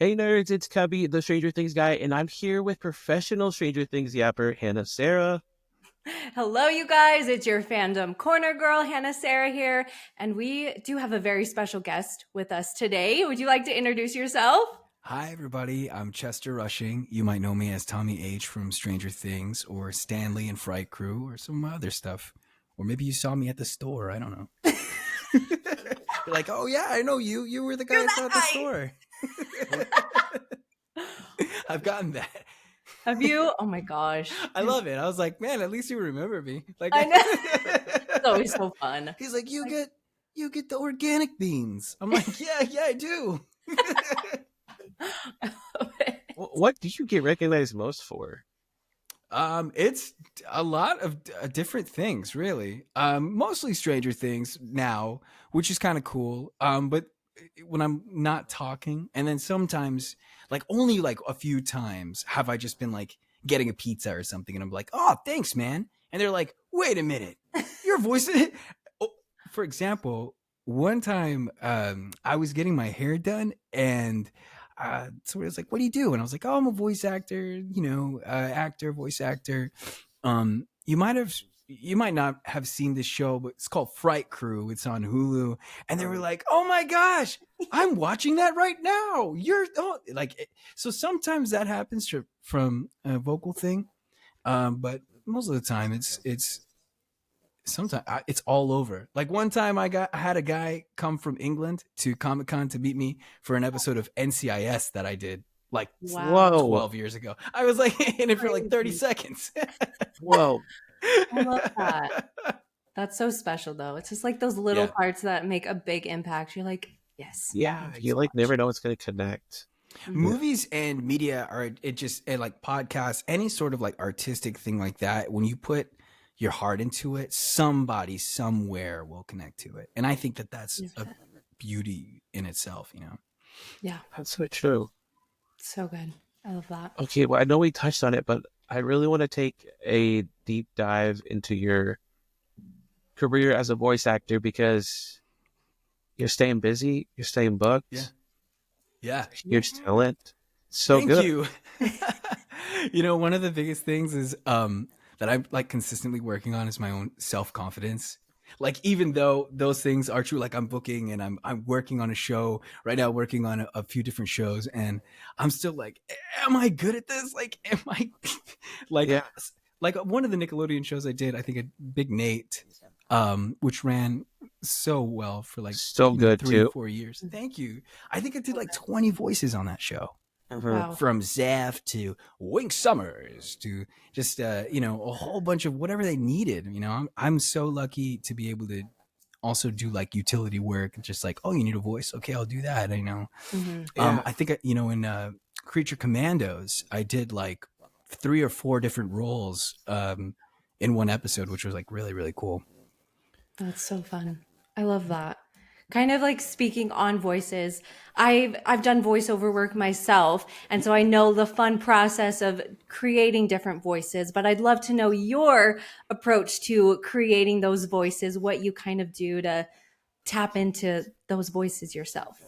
Hey nerds, it's Cubbie, the Stranger Things guy, and I'm here with professional Stranger Things yapper, HannahSarah. Hello, you guys. It's your fandom corner girl, HannahSarah here. And we do have a very special guest with us today. Would you like to introduce yourself? Hi, everybody. I'm Chester Rushing. You might know me as Tommy H from Stranger Things or Stanley and Fright Crew or some other stuff. Or maybe you saw me at the store. I don't know. You're like, oh, yeah, I know you. You were the guy I saw at the store. I've gotten that. Have you? Oh my gosh. I love it. I was like, man, at least you remember me. Like, I know. It's always so fun. He's like, you get the organic beans. I'm like, yeah, I do. What did you get recognized most for? It's a lot of different things, really. Mostly Stranger Things now, which is kind of cool. But when I'm not talking, and then sometimes, like only like a few times, have I just been like getting a pizza or something, and I'm like, "Oh, thanks, man," and they're like, "Wait a minute, your voice." Oh, for example, one time, I was getting my hair done, and so it was like, what do you do? And I was like, oh, I'm a voice actor, voice actor. You might not have seen this show, but it's called Fright Crew. It's on Hulu. And they were like, oh my gosh, I'm watching that right now. So sometimes that happens from a vocal thing. But most of the time it's sometimes it's all over. Like one time I had a guy come from England to Comic-Con to meet me for an episode of NCIS that I did like 12 years ago. I was like in it for like 30 seconds. Whoa. I love that. That's so special though. It's just like those little parts that make a big impact. You're like, yes. Yeah, you like never know what's going to connect. Movies and media are like podcasts, any sort of like artistic thing like that. When you put your heart into it, somebody somewhere will connect to it. And I think that's a beauty in itself, Yeah. That's so true. So good. I love that. Okay, well, I know we touched on it, but I really want to take a deep dive into your career as a voice actor because you're staying busy, you're staying booked. Yeah. Huge talent. So Thank good. you. One of the biggest things is that I'm like consistently working on is my own self-confidence. Like, even though those things are true, like I'm booking and I'm working on a show right now, working on a few different shows, and I'm still like, am I good at this? Like, am I like one of the Nickelodeon shows I did, I think Big Nate, which ran so well for like so good 3 too. or 4 years. Thank you. I think I did like 20 voices on that show. Wow. From Zaf to Wink Summers to just a whole bunch of whatever they needed. I'm so lucky to be able to also do like utility work, just like, oh, you need a voice, okay, I'll do that. I think in Creature Commandos I did like 3 or 4 different roles in one episode, which was like really, really cool. That's so fun. I love that. Kind of like speaking on voices, I've done voiceover work myself, and so I know the fun process of creating different voices, but I'd love to know your approach to creating those voices, what you kind of do to tap into those voices yourself.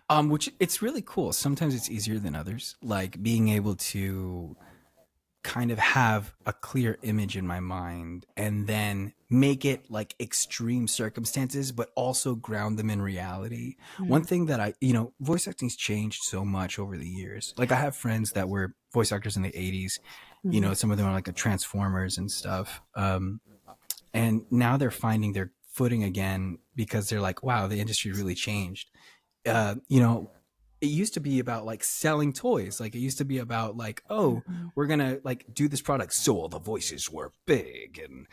Which it's really cool. Sometimes it's easier than others, like being able to kind of have a clear image in my mind and then make it like extreme circumstances, but also ground them in reality. One thing that voice acting's changed so much over the years. Like I have friends that were voice actors in the 80s, some of them are like Transformers and stuff. And now they're finding their footing again because they're like, wow, the industry really changed. It used to be about like selling toys. Like it used to be about like, oh, we're going to like do this product. So all the voices were big and,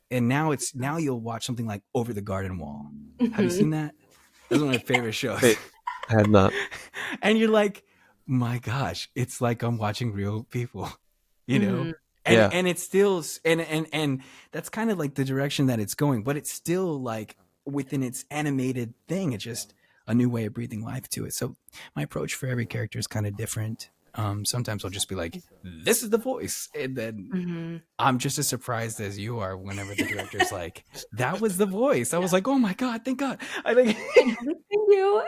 and now you'll watch something like Over the Garden Wall. Have you seen that? That's one of my favorite shows. I have not. And you're like, my gosh, it's like I'm watching real people, And it's still, and that's kind of like the direction that it's going, but it's still like within its animated thing. It's just a new way of breathing life to it. So my approach for every character is kind of different. Sometimes I'll just be like, this is the voice. And then I'm just as surprised as you are whenever the director's like, that was the voice. I was like, oh my God, thank God. I think you.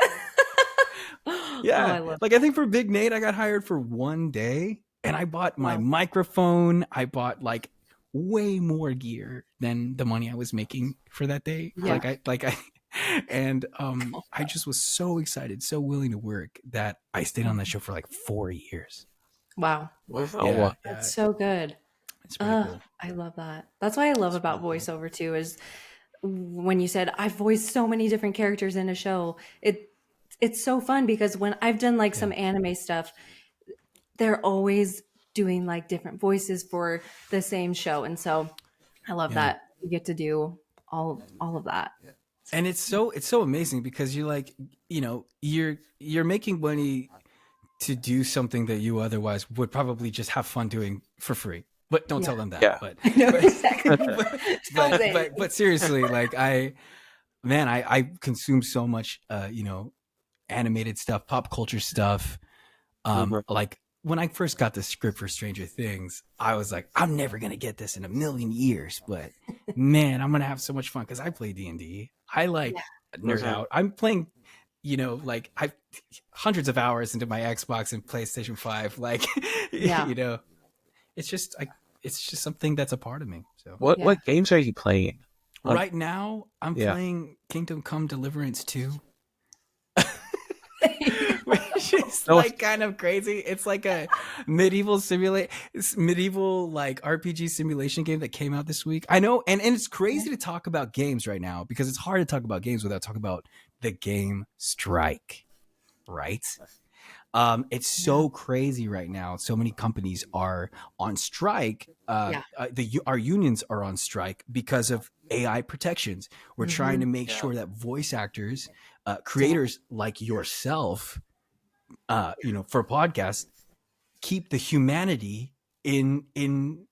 Oh, Yeah. I love Like I think for Big Nate, I got hired for 1 day and I bought my wow. microphone. I bought like way more gear than the money I was making for that day. Yeah. And I just was so excited, so willing to work that I stayed on that show for like 4 years. Wow. Yeah. That's so good. It's pretty cool. I love that. That's what I love about voiceover too, is when you said I've voiced so many different characters in a show. It's so fun because when I've done like some anime stuff, they're always doing like different voices for the same show. And so I love that you get to do all of that. And it's so amazing because you're like, you're making money to do something that you otherwise would probably just have fun doing for free. But don't tell them that. Yeah. But, I know exactly. but seriously, like I consume so much, animated stuff, pop culture stuff. Like when I first got the script for Stranger Things, I was like, I'm never going to get this in a million years, but man, I'm going to have so much fun because I play D&D. I like nerd out. I'm playing, like I hundreds of hours into my Xbox and PlayStation 5. Like, it's just something that's a part of me. So what games are you playing? Right now, I'm playing Kingdom Come Deliverance 2. Which is like kind of crazy. It's like a medieval like RPG simulation game that came out this week. I know, and it's crazy to talk about games right now because it's hard to talk about games without talking about the game strike, right? It's so crazy right now. So many companies are on strike. Our unions are on strike because of AI protections. We're trying to make sure that voice actors, creators like yourself, for podcasts, keep the humanity in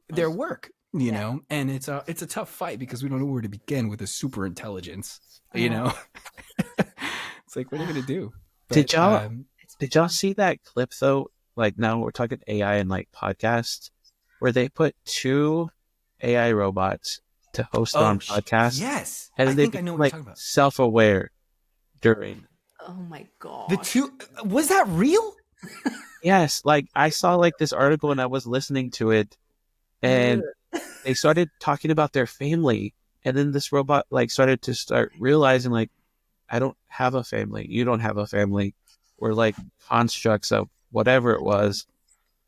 their work. You know, and it's a tough fight because we don't know where to begin with a super intelligence. You know, it's like, what are you gonna do? But, did y'all see that clip though? Like now we're talking AI and like podcasts, where they put 2 AI robots to host on podcasts. Yes, and I they think I know what you're talking about. Self-aware during. Oh my god! The 2 was that real? Yes, like I saw like this article and I was listening to it, and they started talking about their family, and then this robot like started realizing like, I don't have a family. You don't have a family. We're like constructs of whatever it was.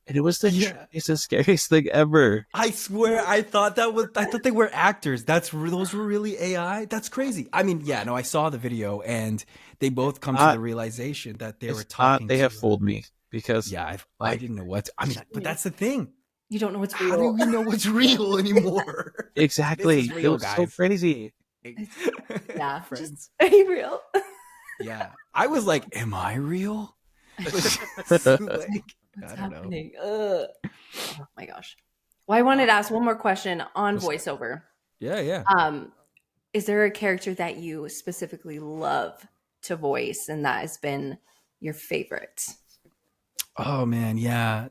And it was it's the scariest thing ever. I swear, I thought they were actors. Those were really AI. That's crazy. I mean, I saw the video and they both come to the realization that they were talking. They have fooled me because I didn't know what. I mean, but that's the thing. You don't know what's real. How do we know what's real anymore? Exactly. This is real, it was so crazy. Yeah. Friends. Are you real? Yeah. I was like, am I real? What's happening? Oh my gosh. Well, I wanted to ask one more question on voiceover. Yeah. Is there a character that you specifically love to voice and that has been your favorite? Oh man, yeah.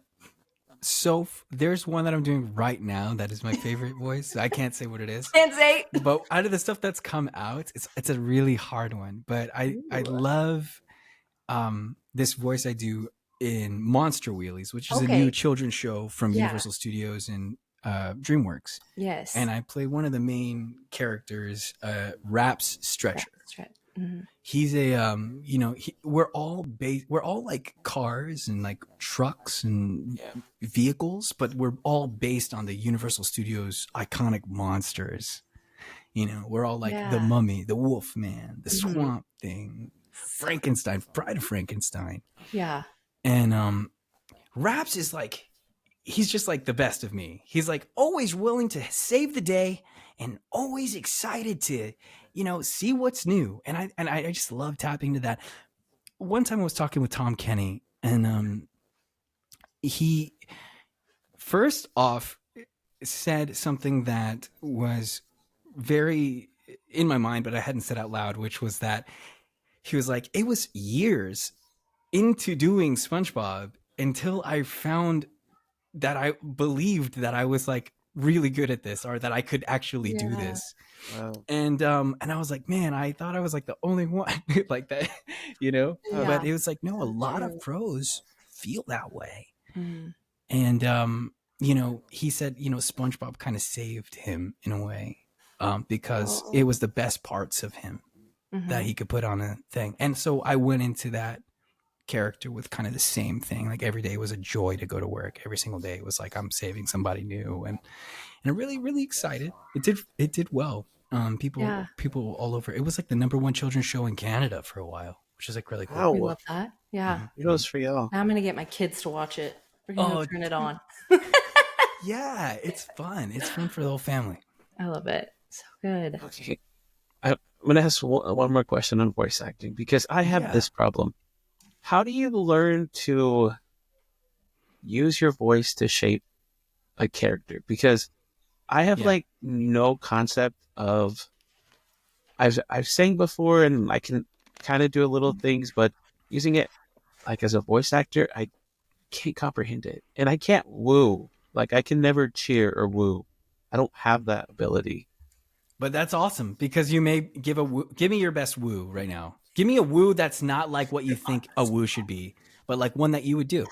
So there's one that I'm doing right now that is my favorite voice. I can't say what it is. Can't say. But out of the stuff that's come out, it's a really hard one. But I love this voice I do in Monster Wheelies, which is a new children's show from Universal Studios and DreamWorks. Yes. And I play one of the main characters, Raps Stretcher. Mm-hmm. He's a we're all like cars and like trucks and vehicles, but we're all based on the Universal Studios iconic monsters. We're all like the Mummy, the Wolf Man, the Swamp Thing, Frankenstein, Bride of Frankenstein. Yeah. And Raps is like, he's just like the best of me. He's like always willing to save the day and always excited to, see what's new. And I just love tapping into that. One time I was talking with Tom Kenny, and he first off said something that was very in my mind, but I hadn't said out loud, which was that he was like, it was years into doing SpongeBob until I found that I believed that I was like really good at this, or that I could actually do this. Wow. And I was like, man, I thought I was like the only one like that, you know. Yeah. But it was like, no, a So lot true. of pros feel that way. Mm. And you know, he said, you know, SpongeBob kind of saved him in a way, because it was the best parts of him that he could put on a thing. And so I went into that character with kind of the same thing. Like every day was a joy to go to work. Every single day it was like I'm saving somebody new, and I'm really, really excited. It did well. People all over. It was like the #1 children's show in Canada for a while, which is like really cool. We Wow. love that. Yeah. Kudos for y'all. Now I'm gonna get my kids to watch it. We're gonna turn it on. Yeah, it's fun. It's fun for the whole family. I love it. So good. Okay. I'm going to ask one more question on voice acting, because I have this problem. How do you learn to use your voice to shape a character? Because I have like no concept of. I've sang before and I can kind of do a little things, but using it like as a voice actor, I can't comprehend it, and I can't woo. Like I can never cheer or woo. I don't have that ability. But that's awesome, because you may give me your best woo right now. Give me a woo that's not like what you think a woo should be, but like one that you would do.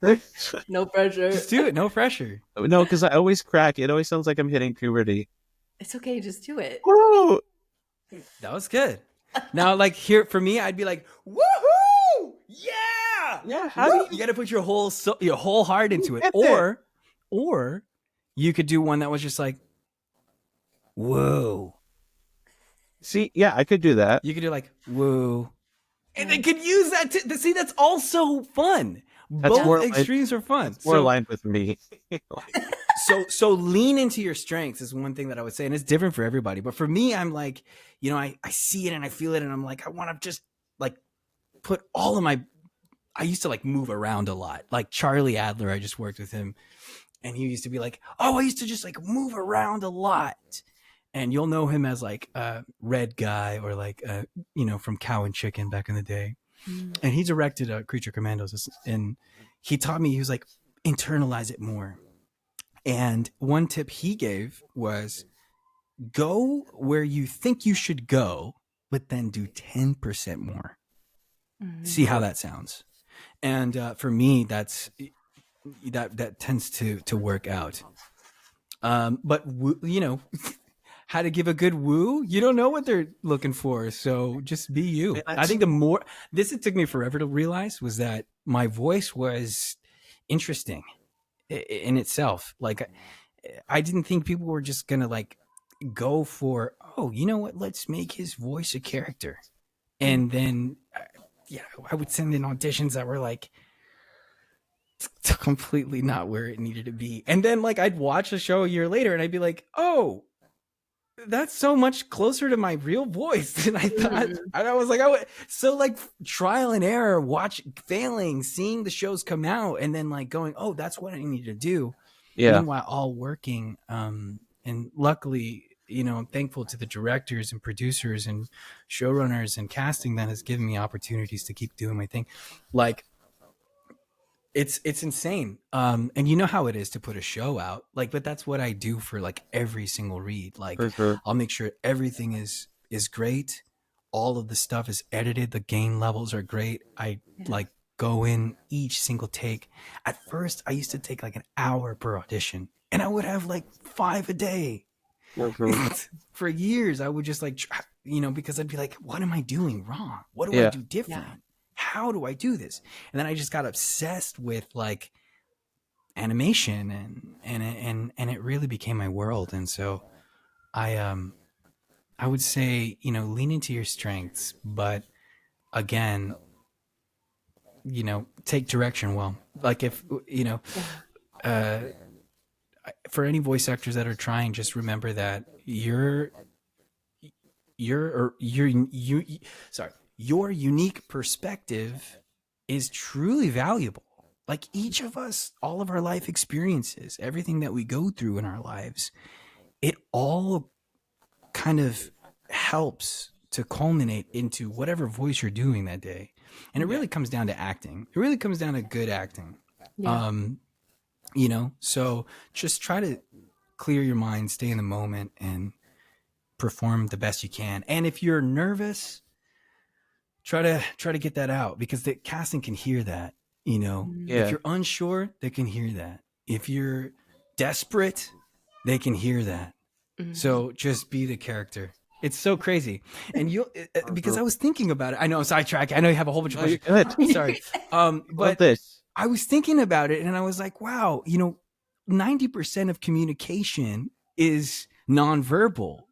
No pressure. Just do it. No pressure. No, because I always crack. It always sounds like I'm hitting puberty. It's okay. Just do it. Woo! That was good. Now, like here for me, I'd be like, woohoo! Yeah! Yeah, how do You got to put your whole heart into it. Get Or you could do one that was just like, whoa. See, yeah, I could do that. You could do like, whoa. And they could use that to see, that's also fun. That's Both extremes are fun. More aligned with me. So lean into your strengths is one thing that I would say, and it's different for everybody. But for me, I'm like, you know, I see it and I feel it, and I'm like, I want to just like put all of my. I used to like move around a lot. Like Charlie Adler, I just worked with him, and he used to be like, oh, I used to just like move around a lot. And you'll know him as like a Red Guy, or like you know, from Cow and Chicken back in the day. And he directed Creature Commandos, and he taught me, he was like, internalize it more. And one tip he gave was go where you think you should go, but then do 10% more. See how that sounds. And for me, that tends to work out. But you know, how to give a good woo, you don't know what they're looking for, so just be you. I think it took me forever to realize was that my voice was interesting in itself. Like I didn't think people were just gonna like go for, oh, you know what, let's make his voice a character. And then I would send in auditions that were like completely not where it needed to be. And then like I'd watch a show a year later and I'd be like, oh, that's so much closer to my real voice than I thought. And I was like, so like trial and error, failing, seeing the shows come out, and then like going, oh, that's what I need to do. Yeah. Meanwhile, all working. And luckily, you know, I'm thankful to the directors and producers and showrunners and casting that has given me opportunities to keep doing my thing. Like, it's insane. And you know how it is to put a show out, like, but that's what I do for like every single read. Like I'll make sure everything is great. All of the stuff is edited. The gain levels are great. I like go in each single take. At first I used to take like an hour per audition, and I would have like 5 a day. For years I would just like, you know, because I'd be like, what am I doing wrong? What do I do different? How do I do this? And then I just got obsessed with like animation, and it really became my world. And so I would say, you know, lean into your strengths, but again, you know, take direction well. Like if, you know, for any voice actors that are trying, just remember that your unique perspective is truly valuable. Like each of us, all of our life experiences, everything that we go through in our lives, it all kind of helps to culminate into whatever voice you're doing that day. And it really comes down to acting. It really comes down to good acting. Yeah. So just try to clear your mind, stay in the moment, and perform the best you can. And if you're nervous, try to get that out, because the casting can hear that. If Yeah. you're unsure, they can hear that. If you're desperate, they can hear that. So just be the character. It's so crazy. And because I was thinking about it. I know, sidetrack. I know you have a whole bunch of No, you're questions. good. Sorry. Love But this. I was thinking about it, and I was like, wow, 90% of communication is nonverbal.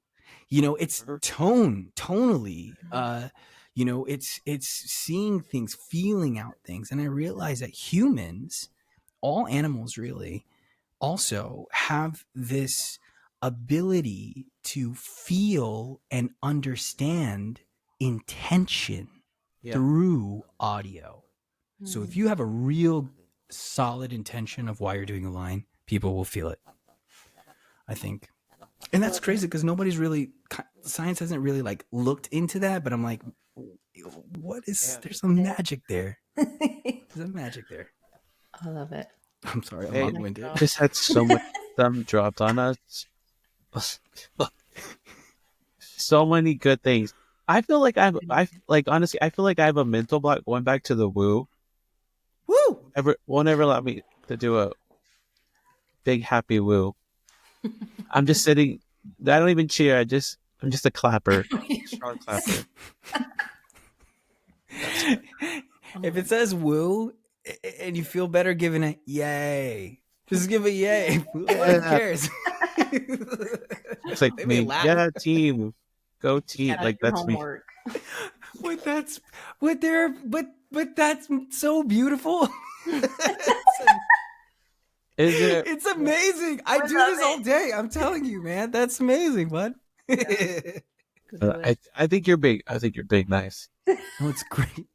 It's tonally. It's seeing things, feeling out things. And I realized that humans, all animals really, also have this ability to feel and understand intention Yeah. through audio. So if you have a real solid intention of why you're doing a line, people will feel it, I think. And that's crazy because science hasn't really like looked into that, but I'm like, there's some magic there. There's some magic there. I love it. I'm sorry, I'm Hey, long-winded. just had so much thumb dropped on us. So many good things. I feel like honestly, I feel like I have a mental block going back to the woo. Woo! Won't ever allow me to do a big happy woo. I'm just sitting. I don't even cheer. I'm just a clapper, strong clapper. If it says woo and you feel better giving it yay, just give it yay. Who cares? It's like Maybe me. Yeah, team, go team. Yeah, Like your that's homework. But that's so beautiful. Is it? It's amazing. I do this all day. I'm telling you, man. That's amazing, bud. I think you're big. I think you're big. Nice. No, it's great.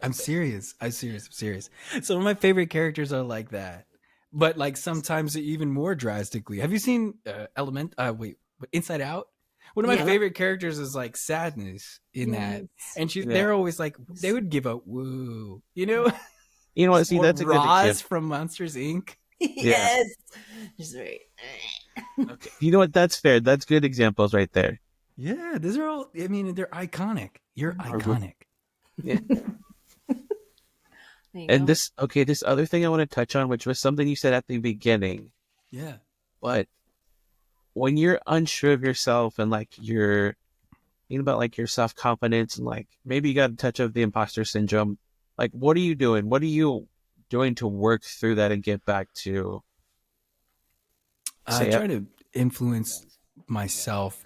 I'm serious. I'm serious. Some of my favorite characters are like that, but like sometimes even more drastically. Have you seen Inside Out? One of my favorite characters is like Sadness in that, and they're always like they would give a woo, You know what? See, that's a good Roz example. from Monsters Inc. Yes. Just right. Okay. You know what? That's fair. That's good examples right there. Yeah, these are all. I mean, they're iconic. You're iconic. Yeah. And this other thing I want to touch on, which was something you said at the beginning. Yeah. But when you're unsure of yourself and like you're thinking about like your self-confidence and like maybe you got a touch of the imposter syndrome, like what are you doing? What are you doing to work through that and get back to? I try to influence myself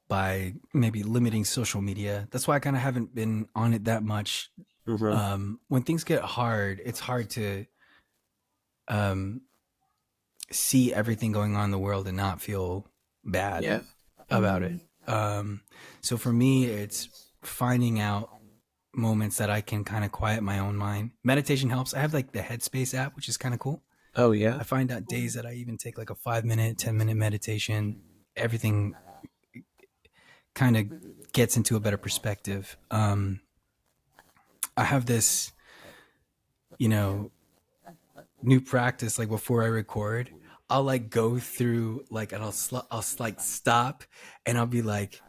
by maybe limiting social media. That's why I kind of haven't been on it that much. When things get hard, it's hard to see everything going on in the world and not feel bad about it. So for me, it's finding out moments that I can kind of quiet my own mind. Meditation helps. I have like the Headspace app, which is kind of cool. Oh yeah. I find out days that I even take like a 5-minute, 10-minute meditation. Everything kind of gets into a better perspective. I have this, new practice. Like before I record, I'll like go through like, and I'll like stop, and I'll be like,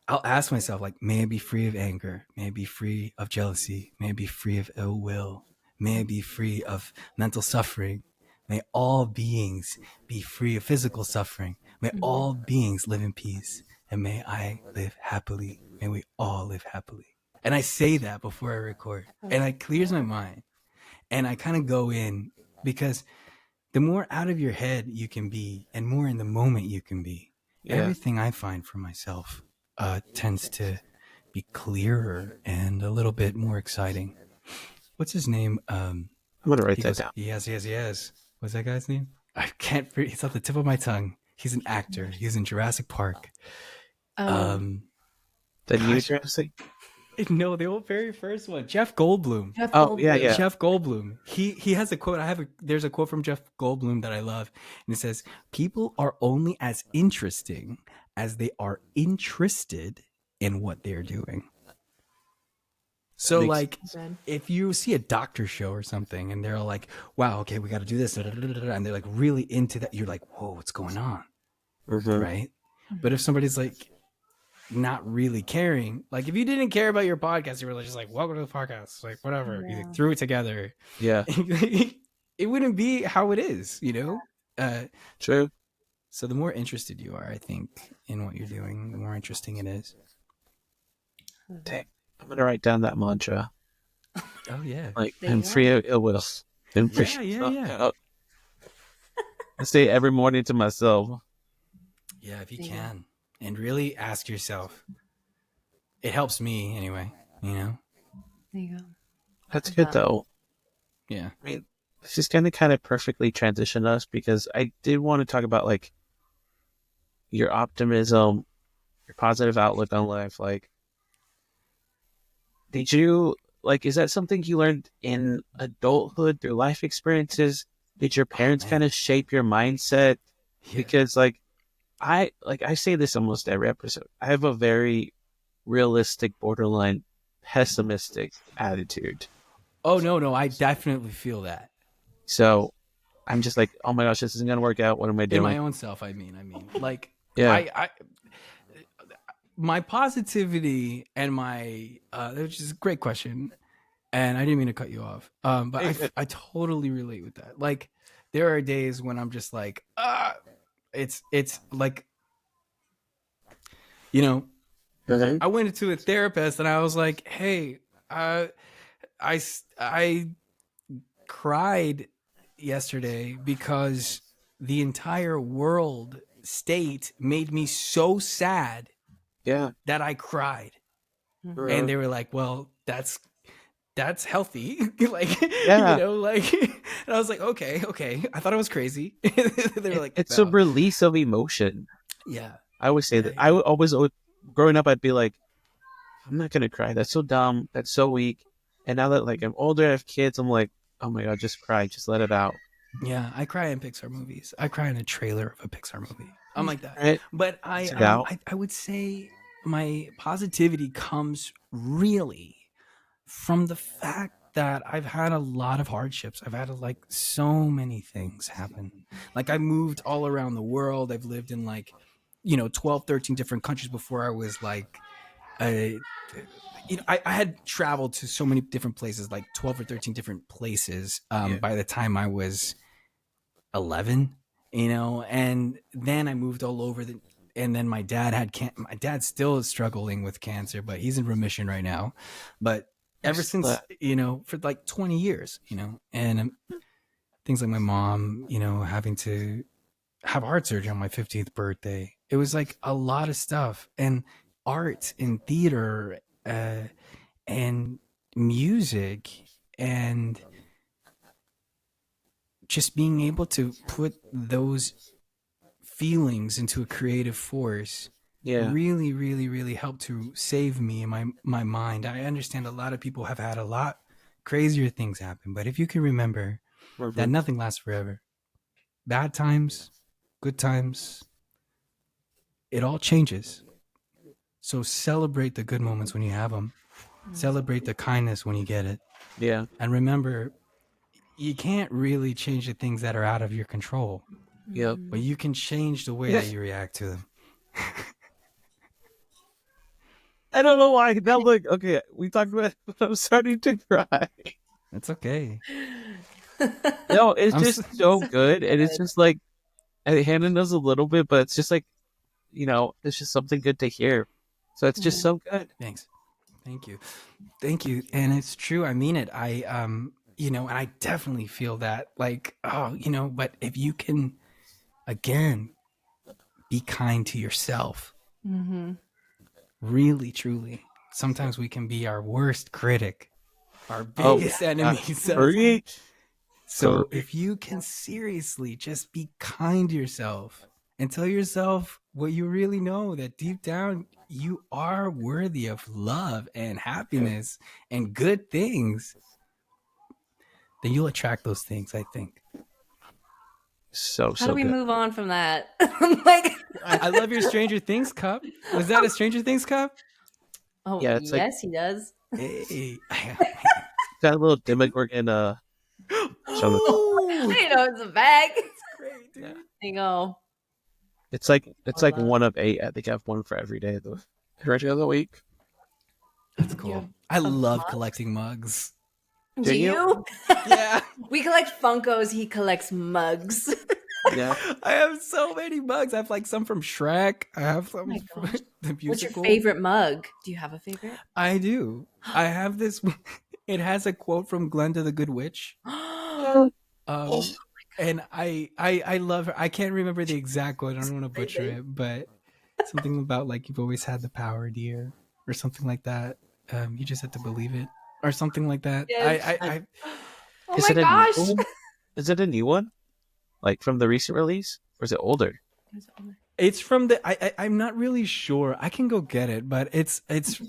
I'll ask myself like, may I be free of anger? May I be free of jealousy? May I be free of ill will? May I be free of mental suffering? May all beings be free of physical suffering. May all beings live in peace. And may I live happily. May we all live happily. And I say that before I record. And it clears my mind. And I kind of go in, because the more out of your head you can be and more in the moment you can be, everything I find for myself tends to be clearer and a little bit more exciting. What's his name? I'm gonna write that down. Yes. What's that guy's name? I can't. It's on the tip of my tongue. He's an actor. He's in Jurassic Park. The new Jurassic? No, the very first one. Jeff Goldblum. Yeah. Jeff Goldblum. He has a quote. There's a quote from Jeff Goldblum that I love, and it says, "People are only as interesting as they are interested in what they're doing." So makes like if you see a doctor show or something and they're like, wow, okay, we got to do this, and they're like really into that, you're like, whoa, what's going on? Right. But if somebody's like not really caring, like if you didn't care about your podcast, you were just like, welcome to the podcast, like whatever, you threw it together. Yeah. It wouldn't be how it is, True. So the more interested you are, I think, in what you're doing, the more interesting it is. Dang. I'm gonna write down that mantra. Oh yeah. Like, I'm free of ill will. Yeah. I say it every morning to myself. Yeah, if you can. And really ask yourself. It helps me anyway, There you go. That's good though. Yeah. I mean, this is gonna kind of perfectly transition us because I did want to talk about like your optimism, your positive outlook on life. Like, did you like? Is that something you learned in adulthood through life experiences? Did your parents kind of shape your mindset? Yeah. Because I say this almost every episode. I have a very realistic, borderline pessimistic attitude. Oh no, I definitely feel that. So I'm just like, oh my gosh, this isn't gonna work out. What am I doing? In my own self, I mean, like, yeah. I my positivity and my which is a great question, and I didn't mean to cut you off, but I totally relate with that. Like, there are days when I'm just like, it's like, I went into a therapist and I was like, hey, I cried yesterday because the entire world state made me so sad that I cried. And they were like, well, that's healthy. Like, and I was like, okay. I thought I was crazy. They were like, it's a release of emotion. Yeah. I always say that. I always, growing up, I'd be like, I'm not going to cry. That's so dumb. That's so weak. And now that like I'm older, I have kids, I'm like, oh my God, just cry. Just let it out. Yeah, I cry in Pixar movies. I cry in a trailer of a Pixar movie. I'm like that. Right? But I would say my positivity comes really from the fact that I've had a lot of hardships. I've had like so many things happen. Like, I moved all around the world. I've lived in like, 12, 13 different countries before I was like, I had traveled to so many different places, like 12 or 13 different places by the time I was 11, and then I moved all over and then my dad my dad still is struggling with cancer, but he's in remission right now. But ever since, for like 20 years, and things like my mom, having to have heart surgery on my 50th birthday. It was like a lot of stuff, and art and theater and music and just being able to put those feelings into a creative force really, really, really helped to save me in my mind. I understand a lot of people have had a lot crazier things happen, but if you can remember that nothing lasts forever, bad times, good times, it all changes. So celebrate the good moments when you have them. Celebrate the kindness when you get it. Yeah. And remember, you can't really change the things that are out of your control. Yep. But you can change the way that you react to them. I don't know why. Now look, okay, we talked about it, but I'm starting to cry. It's okay. No, it's just so good. And it's just like, Hannah knows a little bit, but it's just like, it's just something good to hear. So it's just so good. Thanks. Thank you. And it's true. I mean it. And I definitely feel that, like, but if you can, again, be kind to yourself, really, truly, sometimes we can be our worst critic, our biggest enemy. So if you can seriously just be kind to yourself and tell yourself what you really know, that deep down you are worthy of love and happiness and good things, then you'll attract those things, I think. How do we move on from that? I love your Stranger Things cup. Was that a Stranger Things cup? Oh, yeah, yes, he does. Hey. Got a little Demogorgon show the top. Oh, I know it's a bag. great, dude. Yeah. There you go. It's like Love that. 1 of 8. I think I have one for every day of the rest of the week. That's You cool. have I a love mug? collecting mugs. Do Do you? you? Yeah. We collect Funkos. He collects mugs. Yeah. I have so many mugs. I have like some from Shrek. I have some my from gosh. the What's your musical. favorite mug? Do you have a favorite? I do. I have this. It has a quote from Glenda the Good Witch. Um, and I love her. I can't remember the exact quote. I don't want to butcher it, but something about like you've always had the power, dear, or something like that. You just have to believe it, or something like that. Yes. I Oh Is my it a new gosh. one? Is it a new one? Like from the recent release? Or is it older? it's from the. I'm not really sure. I can go get it, but it's.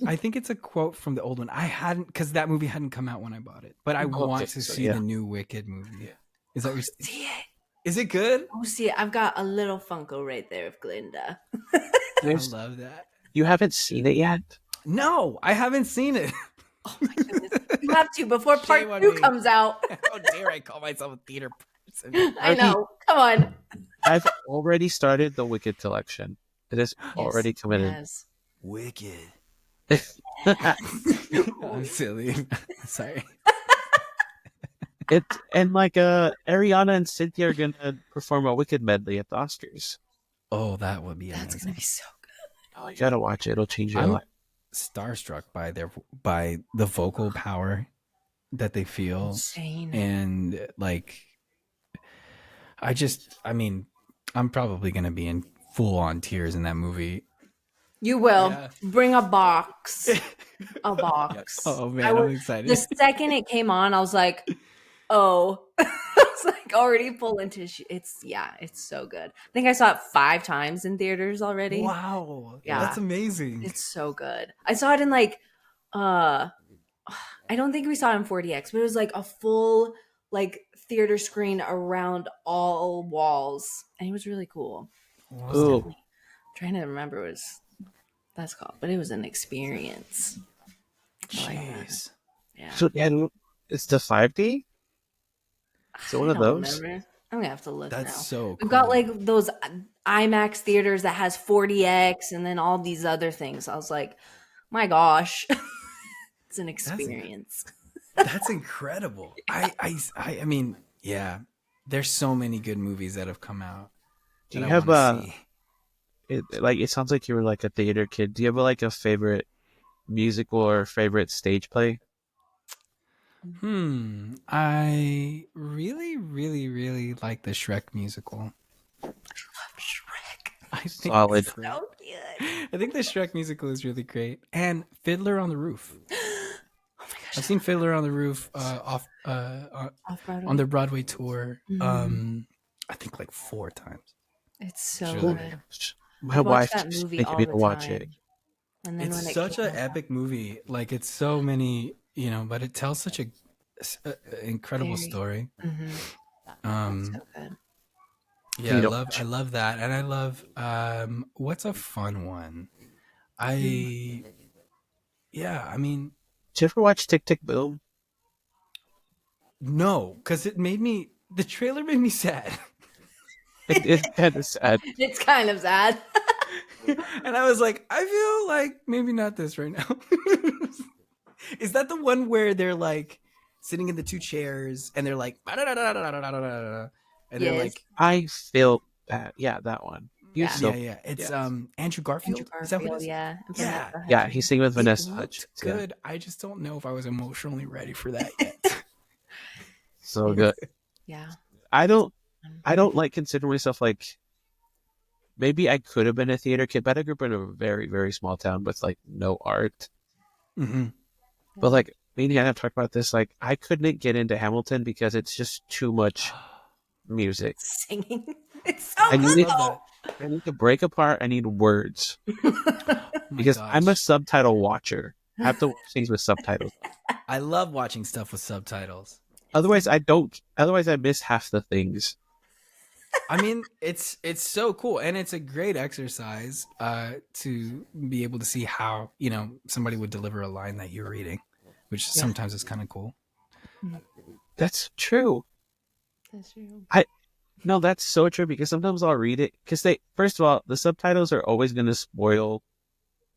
I think it's a quote from the old one. I hadn't because that movie hadn't come out when I bought it, but I want Okay, to so see yeah. the new Wicked movie. Yeah. Is that your? See it. Is it good? Oh, see it. I've got a little Funko right there of Glinda. I There's, love that. you haven't seen it yet? No, I haven't seen it. Oh my goodness. You have to before part Shame on 2 me. comes out. How dare I call myself a theater person? I know. Come on. I've already started the Wicked collection. It is already committed. Yes. Wicked. It I'm silly. Sorry. and like Ariana and Cynthia are gonna perform a Wicked medley at the Oscars. Oh, that would be That's amazing. gonna be so good. Oh, you gotta watch it. It'll change your I'm life. starstruck by the vocal power that they feel, Insane. and like, I mean, I'm probably gonna be in full on tears in that movie. You will. Yeah. Bring a box. A box. Oh man, I I'm was- excited. The second it came on, I was like, oh. I was like already full into it's so good. I think I saw it 5 times in theaters already. Wow, Yeah. that's amazing. It's so good. I saw it in like I don't think we saw it in 40X, but it was like a full like theater screen around all walls. And it was really cool. Wow. Ooh. I'm trying to remember what that's called, but it was an experience. I like that. Jeez. Yeah. So yeah, it's the 5D. So one I of don't those. remember. I'm gonna have to look That's now. so cool. We've got like those IMAX theaters that has 40X and then all these other things. I was like, my gosh, it's an experience. That's incredible. I mean, yeah. There's so many good movies that have come out. Do that you I have wanna see. it sounds like you were like a theater kid. Do you have like a favorite musical or favorite stage play? I really, really, really like the Shrek musical. I love Shrek. I think Solid. it's great. So cute. I think the Shrek musical is really great. And Fiddler on the Roof. Oh my gosh. I've seen Fiddler on the Roof Off Broadway. on their Broadway tour. Mhm. I think like 4 times. It's so Really good. My I watch wife that keeps movie making all me the to watch time. it. And then when It's it such came an out- epic movie. Like it's so many, but it tells such a incredible Very- story. Mhm. Um, So good. yeah, You I don't love watch I love that, and I love what's a fun one? Yeah, I mean, Did you ever watch Tick Tick Boom? no, because the trailer made me sad. It's kind of sad. It's kind of sad. And I was like, I feel like maybe not this right now. Is that the one where they're like sitting in the 2 chairs and they're like, and they're Yes. like, I feel bad. Yeah, that one. Yeah. yeah, it's Andrew Garfield. Andrew Is that what it Garfield, is? yeah. And Yeah. Vanessa Yeah, Hudgens. he's singing with Vanessa It looked Hudgens. Yeah. good. I just don't know if I was emotionally ready for that yet. So good. Yeah. I don't like consider myself like, maybe I could have been a theater kid, but I grew up in a very, very small town with like no art. Mm-hmm. But like me and Hannah talked about this, like I couldn't get into Hamilton because it's just too much music. Singing. It's so I good. need though. I need to break apart. I need words Oh because I'm a subtitle watcher. I have to watch things with subtitles. I love watching stuff with subtitles. Otherwise, I miss half the things. I mean, it's so cool, and it's a great exercise to be able to see how somebody would deliver a line that you're reading, which Yeah. sometimes is kind of cool. That's true. That's true. No, that's so true because sometimes I'll read it because first of all, the subtitles are always going to spoil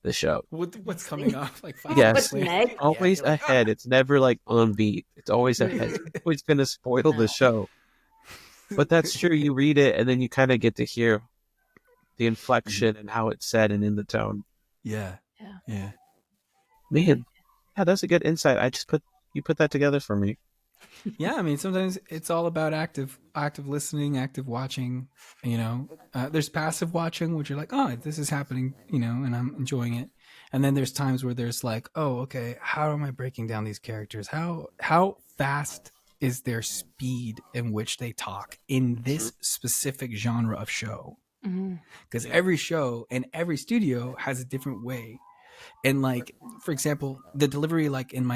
the show. What's coming up like 5 Yes. What's next? Always you're like, ahead. It's never like on beat. It's always ahead. It's always going to spoil the show. But that's true. You read it and then you kind of get to hear the inflection and how it's said and in the tone. Yeah. Man, yeah, that's a good insight. You put that together for me. Yeah, I mean, sometimes it's all about active listening, active watching. There's passive watching, which you're like, oh, this is happening, and I'm enjoying it. And then there's times where there's like, oh, okay, how am I breaking down these characters? How fast is their speed in which they talk in this specific genre of show? Because every show and every studio has a different way. And like, for example, the delivery, like in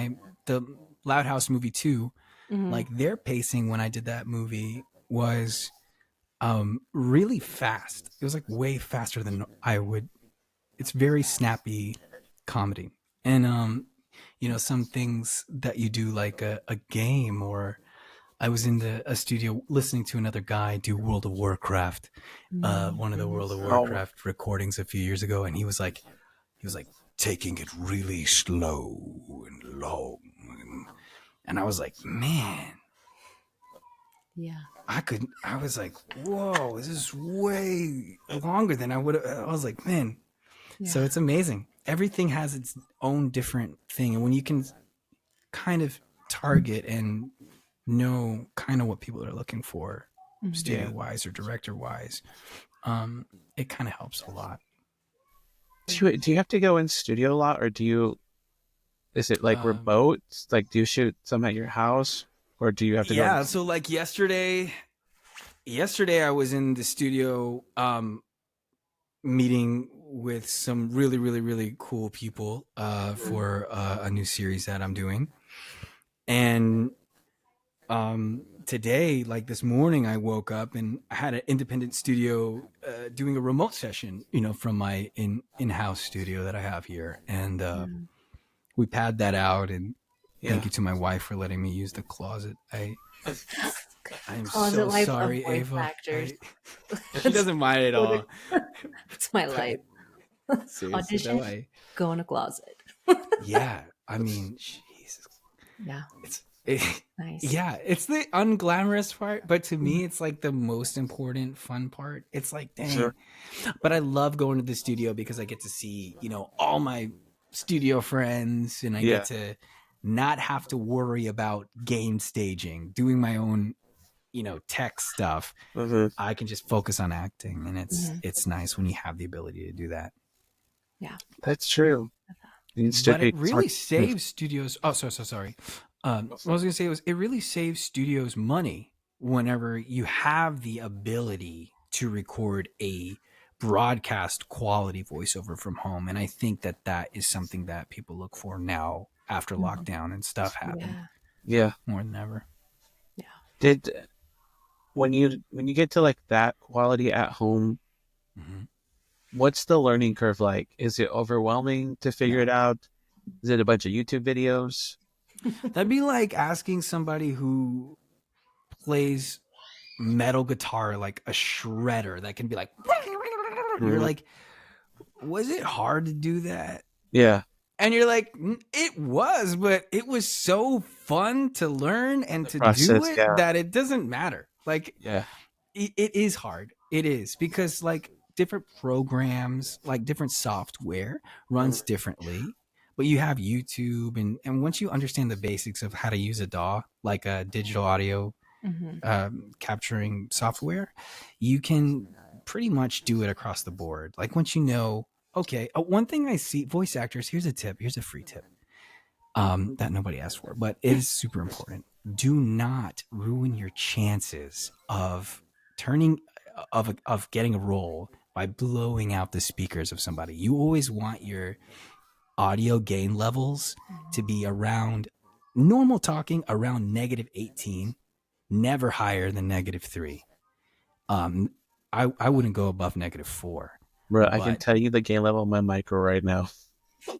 the Loud House movie 2, like their pacing when I did that movie was really fast. It was like way faster than I would. It's very snappy comedy. And some things that you do like a game, or I was in a studio listening to another guy do World of Warcraft, one of the World of Warcraft recordings a few years ago, and he was like taking it really slow and long, and I was like, man, Yeah. I was like, whoa, this is way longer than I would have. I was like, man. Yeah. So it's amazing. Everything has its own different thing, and when you can kind of target and know kind of what people are looking for, studio wise or director wise, it kind of helps a lot. Do you have to go in studio a lot, or is it like remote? Like, do you shoot some at your house, or do you have to go? Yeah, so like yesterday I was in the studio meeting with some really, really, really cool people for a new series that I'm doing. And today, like this morning, I woke up and I had an independent studio doing a remote session, from my in-house studio that I have here. And we pad that out, and thank you to my wife for letting me use the closet. I'm so sorry, Ava. She doesn't mind at all. It's my life. Audition, no, go in a closet. Yeah, I mean, Jesus. Yeah. Nice. Yeah, it's the unglamorous part, but to me, it's like the most important, fun part. It's like, dang. Sure. But I love going to the studio because I get to see, all my studio friends, and I get to not have to worry about game staging, doing my own, tech stuff. I can just focus on acting, and it's nice when you have the ability to do that. Yeah, that's true. But it really saves studios. Oh, sorry. What I was going to say was it really saves studios money whenever you have the ability to record a broadcast quality voiceover from home. And I think that is something that people look for now after lockdown and stuff happened. Yeah. More than ever. Yeah. When you get to like that quality at home, what's the learning curve like? Is it overwhelming to figure it out? Is it a bunch of YouTube videos? That'd be like asking somebody who plays metal guitar like a shredder that can be like, you're like, was it hard to do that? Yeah. And you're like, it was, but it was so fun to learn and to do it that it doesn't matter. Like, it is hard. It is, because like different programs, like different software runs differently. But you have YouTube, and once you understand the basics of how to use a DAW, like a digital audio capturing software, you can pretty much do it across the board. Like once you know, okay, one thing I see, voice actors, here's a free tip that nobody asked for, but it is super important. Do not ruin your chances of getting a role by blowing out the speakers of somebody. You always want your audio gain levels to be around normal talking around -18, never higher than -3. I wouldn't go above -4. Bro, I can But tell you the gain level of my micro right now.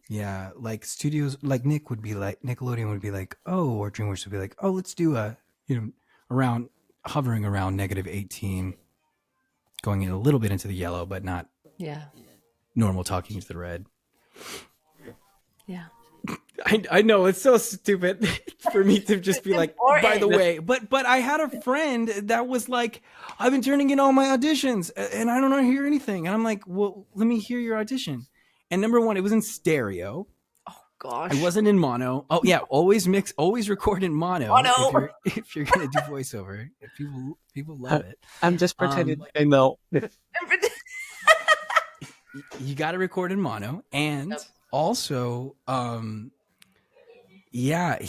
yeah, like studios, like Nickelodeon would be like, oh, or DreamWorks would be like, oh, let's do around hovering around -18, going in a little bit into the yellow, but not Yeah. normal talking into the red. Yeah. I know it's so stupid for me to just be like, by the way, but I had a friend that was like, I've been turning in all my auditions and I don't hear anything. And I'm like, well, let me hear your audition. And number one, it was in stereo. Oh gosh. I wasn't in mono. Oh yeah, always record in mono. Mono. If you're gonna do voiceover. If people love it. I'm just pretending I know. You got to record in mono, and also, yeah,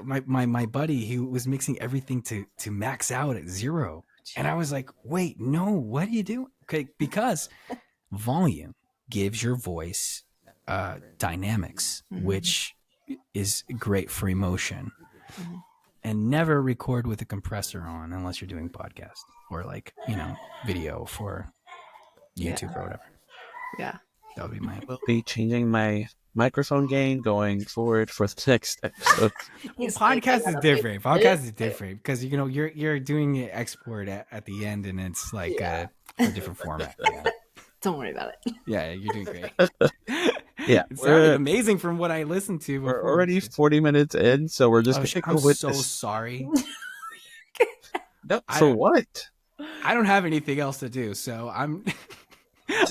my buddy, he was mixing everything to max out at 0, and I was like, wait, no, what are you doing? Okay, because volume gives your voice dynamics, which is great for emotion. And never record with a compressor on unless you're doing podcast or like video for YouTube or whatever. Yeah. That would be my. Will be changing my microphone gain going forward for the next episode. Well, podcast is different. Podcast is different because you're doing an export at the end, and it's like a different format. Yeah. Don't worry about it. Yeah, you're doing great. Yeah, it sounded amazing from what I listened to. We're already 40 minutes in, so we're just. I'm so sorry. No, for what? I don't have anything else to do, so I'm.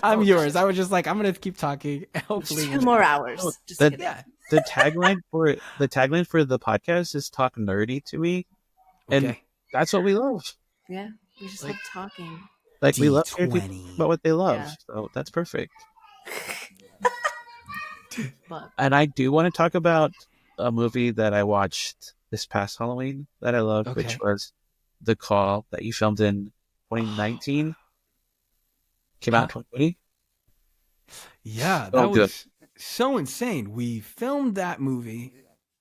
I'm yours. I was just like, I'm gonna keep talking. Hopefully, 2 more hours. The tagline for the podcast is "Talk nerdy to me," and that's what we love. Yeah, we just love talking. Like we love hearing people about what they love, so that's perfect. And I do want to talk about a movie that I watched this past Halloween that I loved, which was The Call that you filmed in 2019. Came out in 2020. Yeah, that was so insane. We filmed that movie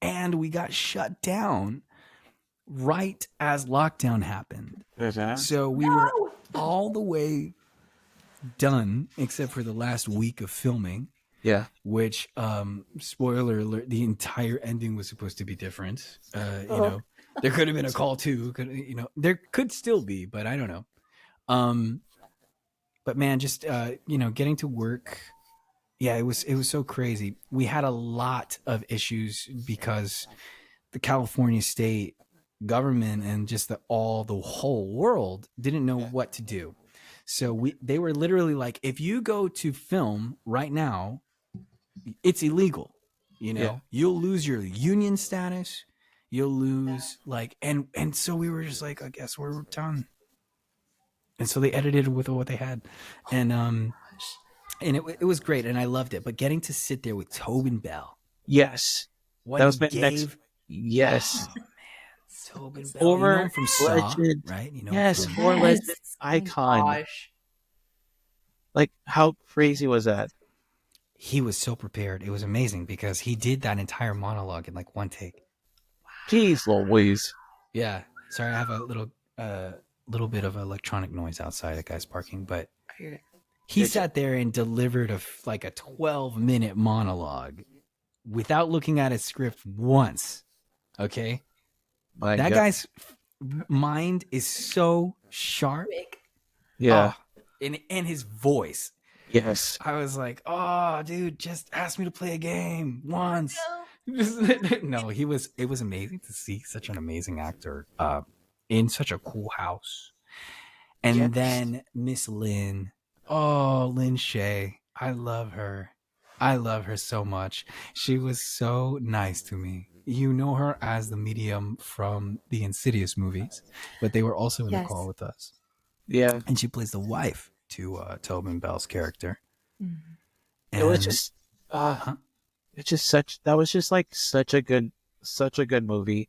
and we got shut down right as lockdown happened. So we were all the way done except for the last week of filming. Yeah. Which, spoiler alert, the entire ending was supposed to be different. There could have been a call too. There could still be, but I don't know. But man, just getting to work, yeah, it was so crazy. We had a lot of issues because the California state government and just the whole world didn't know what to do. So they were literally like, if you go to film right now, it's illegal. You'll lose your union status. You'll lose and so we were just like, I guess we're done. And so they edited with what they had, and it was great, and I loved it. But getting to sit there with Tobin Bell, yes, that was my next. Yes, oh, man, Tobin Bell, from Saw, right? Yes, for legend icon. Gosh. Like, how crazy was that? He was so prepared. It was amazing because he did that entire monologue in like one take. Jeez Louise. Yeah. Sorry, I have a little bit of electronic noise outside. A guy's parking, but he sat there and delivered a 12-minute monologue without looking at his script once. Okay. That guy's mind is so sharp. Yeah. And his voice. Yes. I was like, oh, dude, just ask me to play a game once. No, it was amazing to see such an amazing actor in such a cool house. And then Miss Lynn. Oh, Lynn Shay. I love her. I love her so much. She was so nice to me. You know her as the medium from the Insidious movies, but they were also in the call with us. Yeah. And she plays the wife to Tobin Bell's character. Mm-hmm. It was just it's just such a good movie.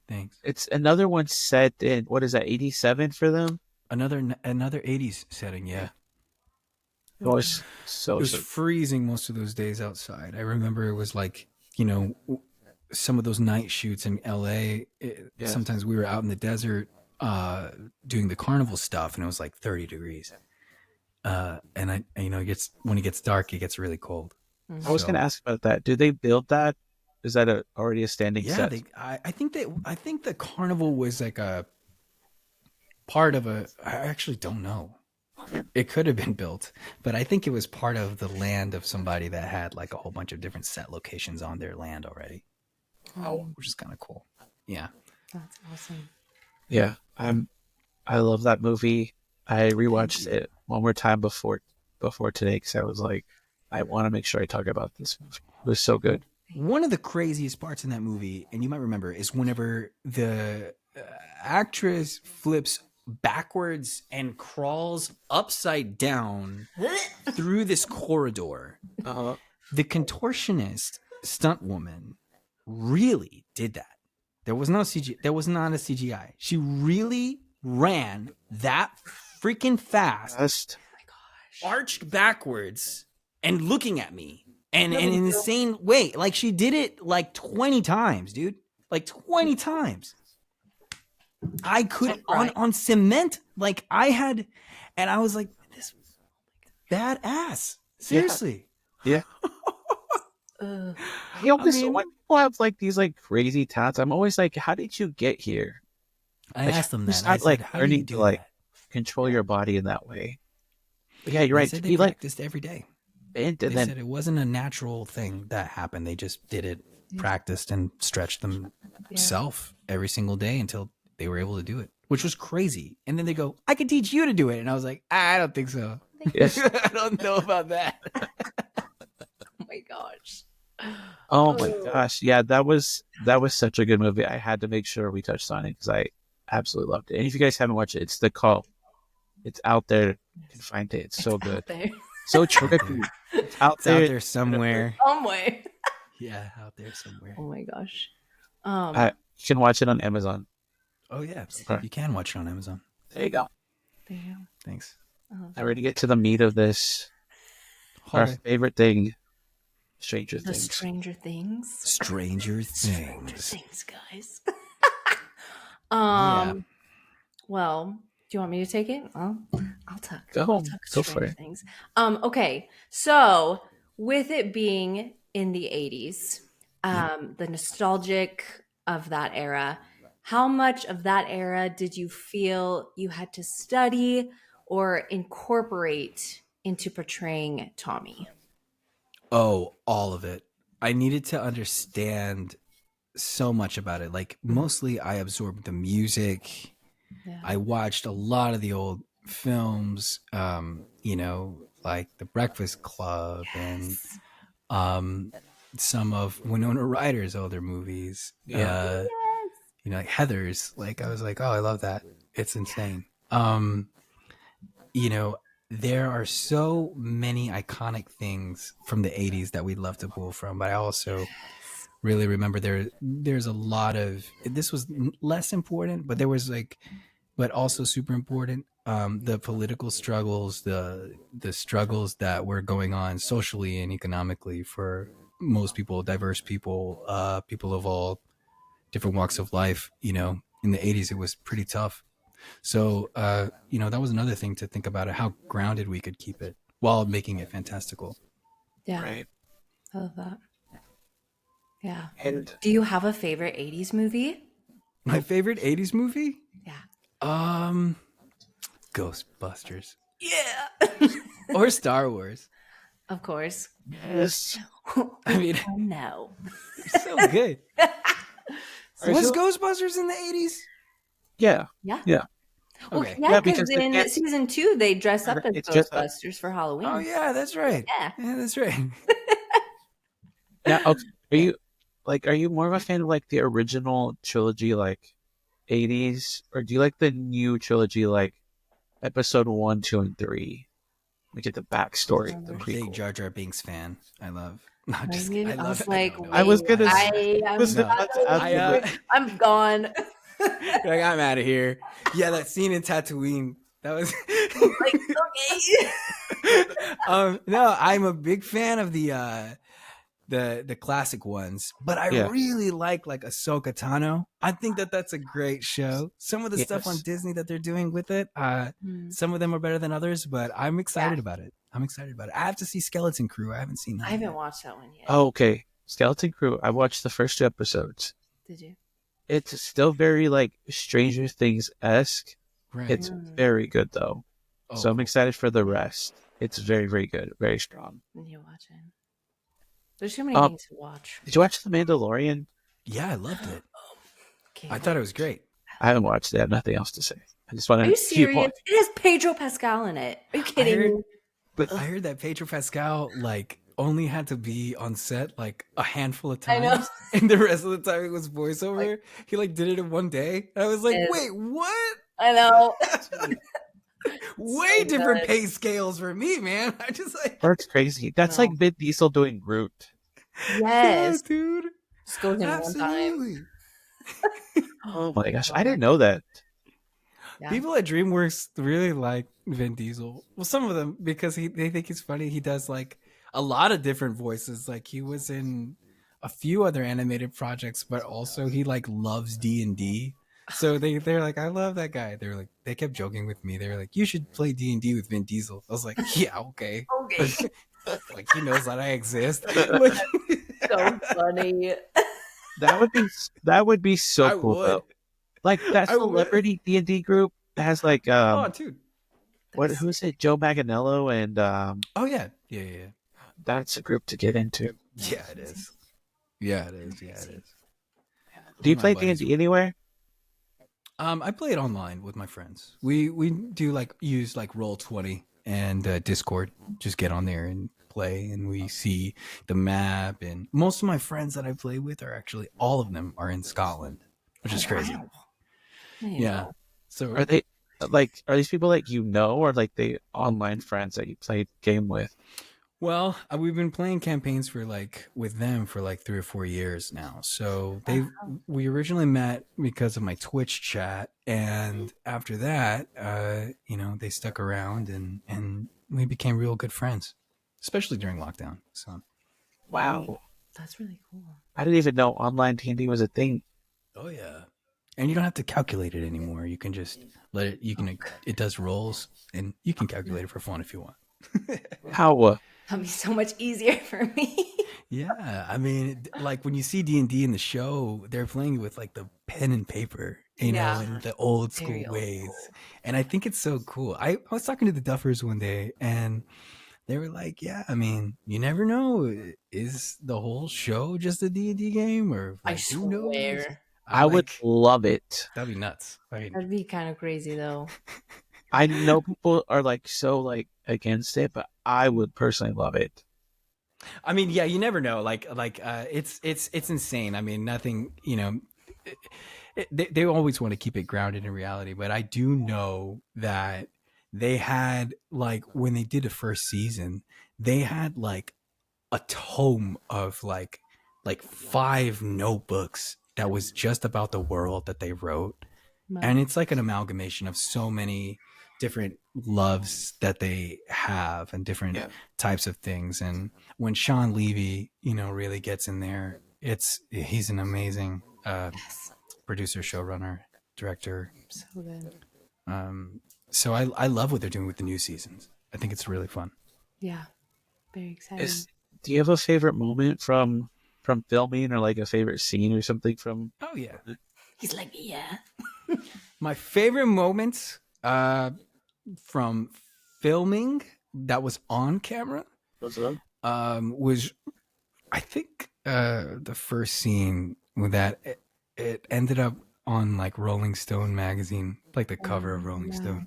Thanks. It's another one set in, what is that, 87 for them? Another 80s setting, yeah. It was it was freezing most of those days outside. I remember it was like, some of those night shoots in LA. Sometimes we were out in the desert. doing the carnival stuff, and it was like 30 degrees. And when it gets dark, it gets really cold. Mhm. I was going to ask about that. Do they build that? Is that already a standing Yeah, set? I think the carnival was like a part of a. I actually don't know. It could have been built, but I think it was part of the land of somebody that had like a whole bunch of different set locations on their land already. Which is kind of cool. Yeah, That's awesome. Yeah, I love that movie. I rewatched it one more time before today because I was like, I want to make sure I talk about this movie. It was so good. one of the craziest parts in that movie, and you might remember, is whenever the actress flips backwards and crawls upside down through this corridor. Uh, The contortionist stunt woman really did that. There was no CG. There was not a CGI. She really ran that freaking fast, Just arched backwards, and looking at me, and in an insane way. Like she did it like 20 times, dude. Like 20 times. I could on cement. Like I had, and I was like, this badass. Seriously. yeah. Ugh. You know, when people have like these like crazy talents, I'm always like, how did you get here? I Like, asked them who's that. I not, said, like, how do you learning do to like that? control your body in that way. But yeah, you're They right. said To they be like practiced every day. bent They and then said it wasn't a natural thing that happened. They just did it, practiced, and stretched themselves every single day until they were able to do it, which was crazy. And then they go, I could teach you to do it. And I was like, I don't think so. Yes. I don't know about that. Oh my gosh. Oh my gosh, yeah, that was such a good movie. I had to make sure we touched on it because I absolutely loved it. And if you guys haven't watched it, it's The Call. It's out there. You can find it. It's so good, Out there. so trippy. It's out It's there. out there somewhere. Some way. Yeah, out there somewhere. Oh my gosh. You can watch it on Amazon. Oh, yeah. Okay. You can watch it on Amazon. There you go. Damn. Thanks. I'm ready to get to the meat of this. Our favorite thing, Stranger The Things. Stranger Things. Stranger Stranger Things. Things, guys. Yeah. Well, do you want me to take it? I'll talk. Go I'll home. talk Go for Stranger it. Things. Okay. So with it being in the 80s, the nostalgic of that era, how much of that era did you feel you had to study or incorporate into portraying Tommy? Oh, all of it. I needed to understand so much about it. Like mostly I absorbed the music. Yeah. I watched a lot of the old films, like The Breakfast Club and some of Winona Ryder's older movies. Yeah. Like Heathers. Like I was like, oh, I love that. It's insane. There are so many iconic things from the 80s that we'd love to pull from, but I also really remember there's a lot of, this was less important, but there was but also super important, the political struggles, the struggles that were going on socially and economically for most people, diverse people, people of all different walks of life. In the 80s it was pretty tough. So, that was another thing to think about, how grounded we could keep it while making it fantastical. Yeah. Right. I love that. Yeah. And Do you have a favorite 80s movie? My favorite 80s movie? Yeah. Ghostbusters. Yeah. Or Star Wars. Of course. yes. I mean, Oh, no. so good. Was Ghostbusters in the 80s? Yeah. Yeah. Yeah. Well, Okay. yeah, Yeah, because because they in can't- season 2 they dress up as It's just a- Ghostbusters for Halloween. Oh, yeah, that's right. Yeah. that's right. Yeah. Okay. Are you more of a fan of like the original trilogy, like 80s, or do you like the new trilogy, like episode 1, 2, and 3? We get the backstory, the Big prequel. Jar Jar Binks fan. I love. No, I'm I just mean, kidding. I love was it. like, don't know. I was gonna I'm, Listen, not that's gonna- I'm gone. Like, I'm out of here. Yeah, that scene in Tatooine. That was. Like, okay. No, I'm a big fan of the the classic ones, but I Yeah. really like Ahsoka Tano. I think that's a great show. Some of the stuff on Yes. Disney that they're doing with it, Mm. some of them are better than others, but I'm excited Yeah. about it. I have to see Skeleton Crew. I haven't seen I that. haven't watched that one yet. Oh, okay. Skeleton Crew. I watched the first 2 episodes. Did you? It's still very like Stranger Things esque. Right. It's very good though. Oh, So I'm cool. excited for the rest. It's very, very good. Very strong. When you watch it. There's too many things to watch. Did you watch The Mandalorian? Yeah, I loved it. Can't I thought it was great. I haven't watched it. I have nothing else to say. I just want Are to you keep serious? It has Pedro Pascal in it. Are you kidding me? But I heard that Pedro Pascal like only had to be on set like a handful of I times, know. and the rest of the time it was voiceover. He like did it in one day. And I was like, Yes. wait, what? I know. Way So different good. pay scales for me, man. I just like, That's crazy. That's No. like Vin Diesel doing Groot. Yes. yeah, dude, Just goes in one time. absolutely. Oh my gosh, I didn't know that. Yeah. People at DreamWorks really like Vin Diesel. Well, some of them because they think he's funny. He does like a lot of different voices. Like he was in a few other animated projects, but also he like loves D&D. So they're like, I love that guy. They're like, they kept joking with me. They were like, you should play D&D with Vin Diesel. I was like, yeah, okay. Okay. Like he knows that I exist. Like, So funny. That would be so I cool would. though. Like that I would. celebrity D&D group has like Oh, dude. who's it? Joe Manganiello and Oh yeah, yeah. that's a group to get into. Yeah, it is. Yeah, it is. Yeah, it is. Do you My play buddies- D&D anywhere? I play it online with my friends. We do like use like Roll20 and Discord. Just get on there and play, and we see the map. And most of my friends that I play with are actually all of them are in Scotland, which is crazy. Wow. There you Yeah. go. So Are they like are these people like you know or like the online friends that you played game with? well, we've been playing campaigns for like with them for like 3 or 4 years now. So we originally met because of my Twitch chat, and after that, they stuck around and we became real good friends, especially during lockdown. So, Wow. That's really cool. I didn't even know online D&D was a thing. oh yeah, and you don't have to calculate it anymore. You can just let it. It does rolls, and you can calculate it for fun if you want. How That'd be so much easier for me. Yeah, I mean, like when you see D&D in the show, they're playing with like the pen and paper, Yeah. in the old school Very old ways. school. And I think it's so cool. I was talking to the Duffers one day, and they were like, "Yeah, I mean, you never know. Is the whole show just a D&D game, or I like, who knows?" swear. I would like, love it. that'd be nuts. I mean, That'd be kind of crazy though. I know people are like so like against it, but I would personally love it. yeah, you never know. It's insane. I mean, nothing. They always want to keep it grounded in reality, but I do know that they had like when they did the first season, they had like a tome of like 5 notebooks that was just about the world that they wrote, and it's like an amalgamation of so many different loves that they have and different types of things. And when Sean Levy, really gets in there, he's an amazing producer, showrunner, director. So good. So I love what they're doing with the new seasons. I think it's really fun. Yeah. Very exciting. Do you have a favorite moment from filming or like a favorite scene or something from? Oh yeah. He's like, yeah. My favorite moments from filming that was on camera was, I think, the first scene with that it ended up on like Rolling Stone magazine, like the cover of Rolling Stone.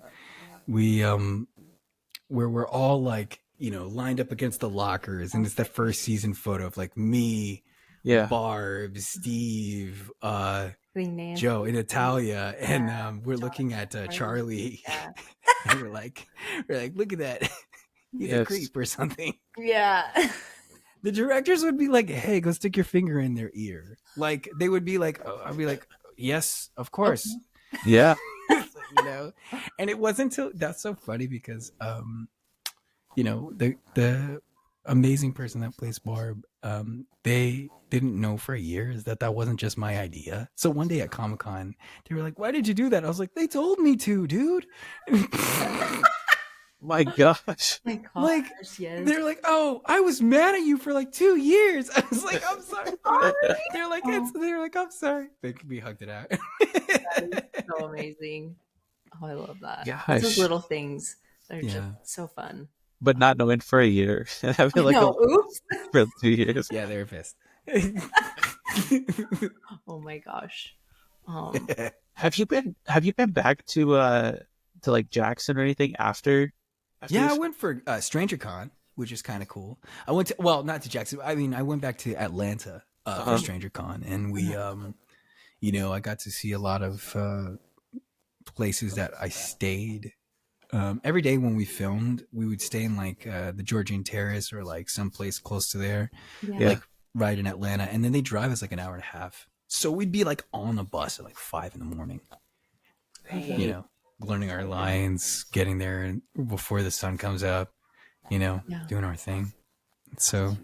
We where we're all like lined up against the lockers, and it's the first season photo of like me, Barb, Steve, Joe, and Natalia, and we're looking at Charlie, and we're like, look at that, he's a creep or something. Yeah. The directors would be like, hey, go stick your finger in their ear. Like they would be like, oh, I'd be like, yes, of course. Yeah. And it wasn't until that's so funny because the amazing person that plays Barb, they didn't know for years that that wasn't just my idea. So one day at Comic-Con, they were like, "Why did you do that?" I was like, "They told me to, dude." My gosh. My gosh, Like, yes. they're like, "Oh, I was mad at you for like 2 years." I was like, "I'm sorry." They're like, they're like, "I'm sorry." We hugged it out. So amazing. Oh, I love that. It's Gosh. those little things that are Yeah. just so fun. But not knowing for a year. And having like No, oops. for 2 years. Yeah, they were pissed. Oh my gosh. Have you been back to like Jackson or anything after Yeah, I this? went for Stranger Con, which is kind of cool. I went to, well, not to Jackson. I mean, I went back to Atlanta for Stranger Con, and we, you know, I got to see a lot of places that I stayed. Every day when we filmed, we would stay in like the Georgian Terrace or like someplace close to there, Yeah. like right in Atlanta, and then they drive us like an hour and a half. So we'd be like on a bus at like 5 a.m. You know, learning our lines, getting there before the sun comes up, you know, doing our thing. So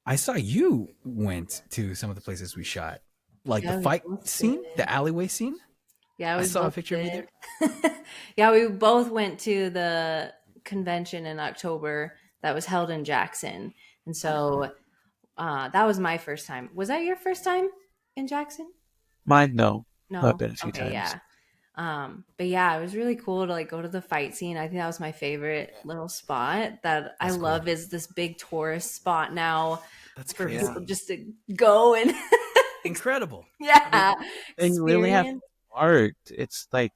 I saw you went to some of the places we shot, like the fight scene, the alleyway scene. Yeah, I saw a picture of you there. Yeah, we both went to the convention in October that was held in Jackson. And so that was my first time. Was that your first time in Jackson? Mine, no. No. I've been a few Okay, times. yeah. But yeah, it was really cool to like go to the fight scene. I think that was my favorite little spot that I love is this big tourist spot now. That's for crazy. people just to go and Incredible. yeah. And you really have experience. art. It's like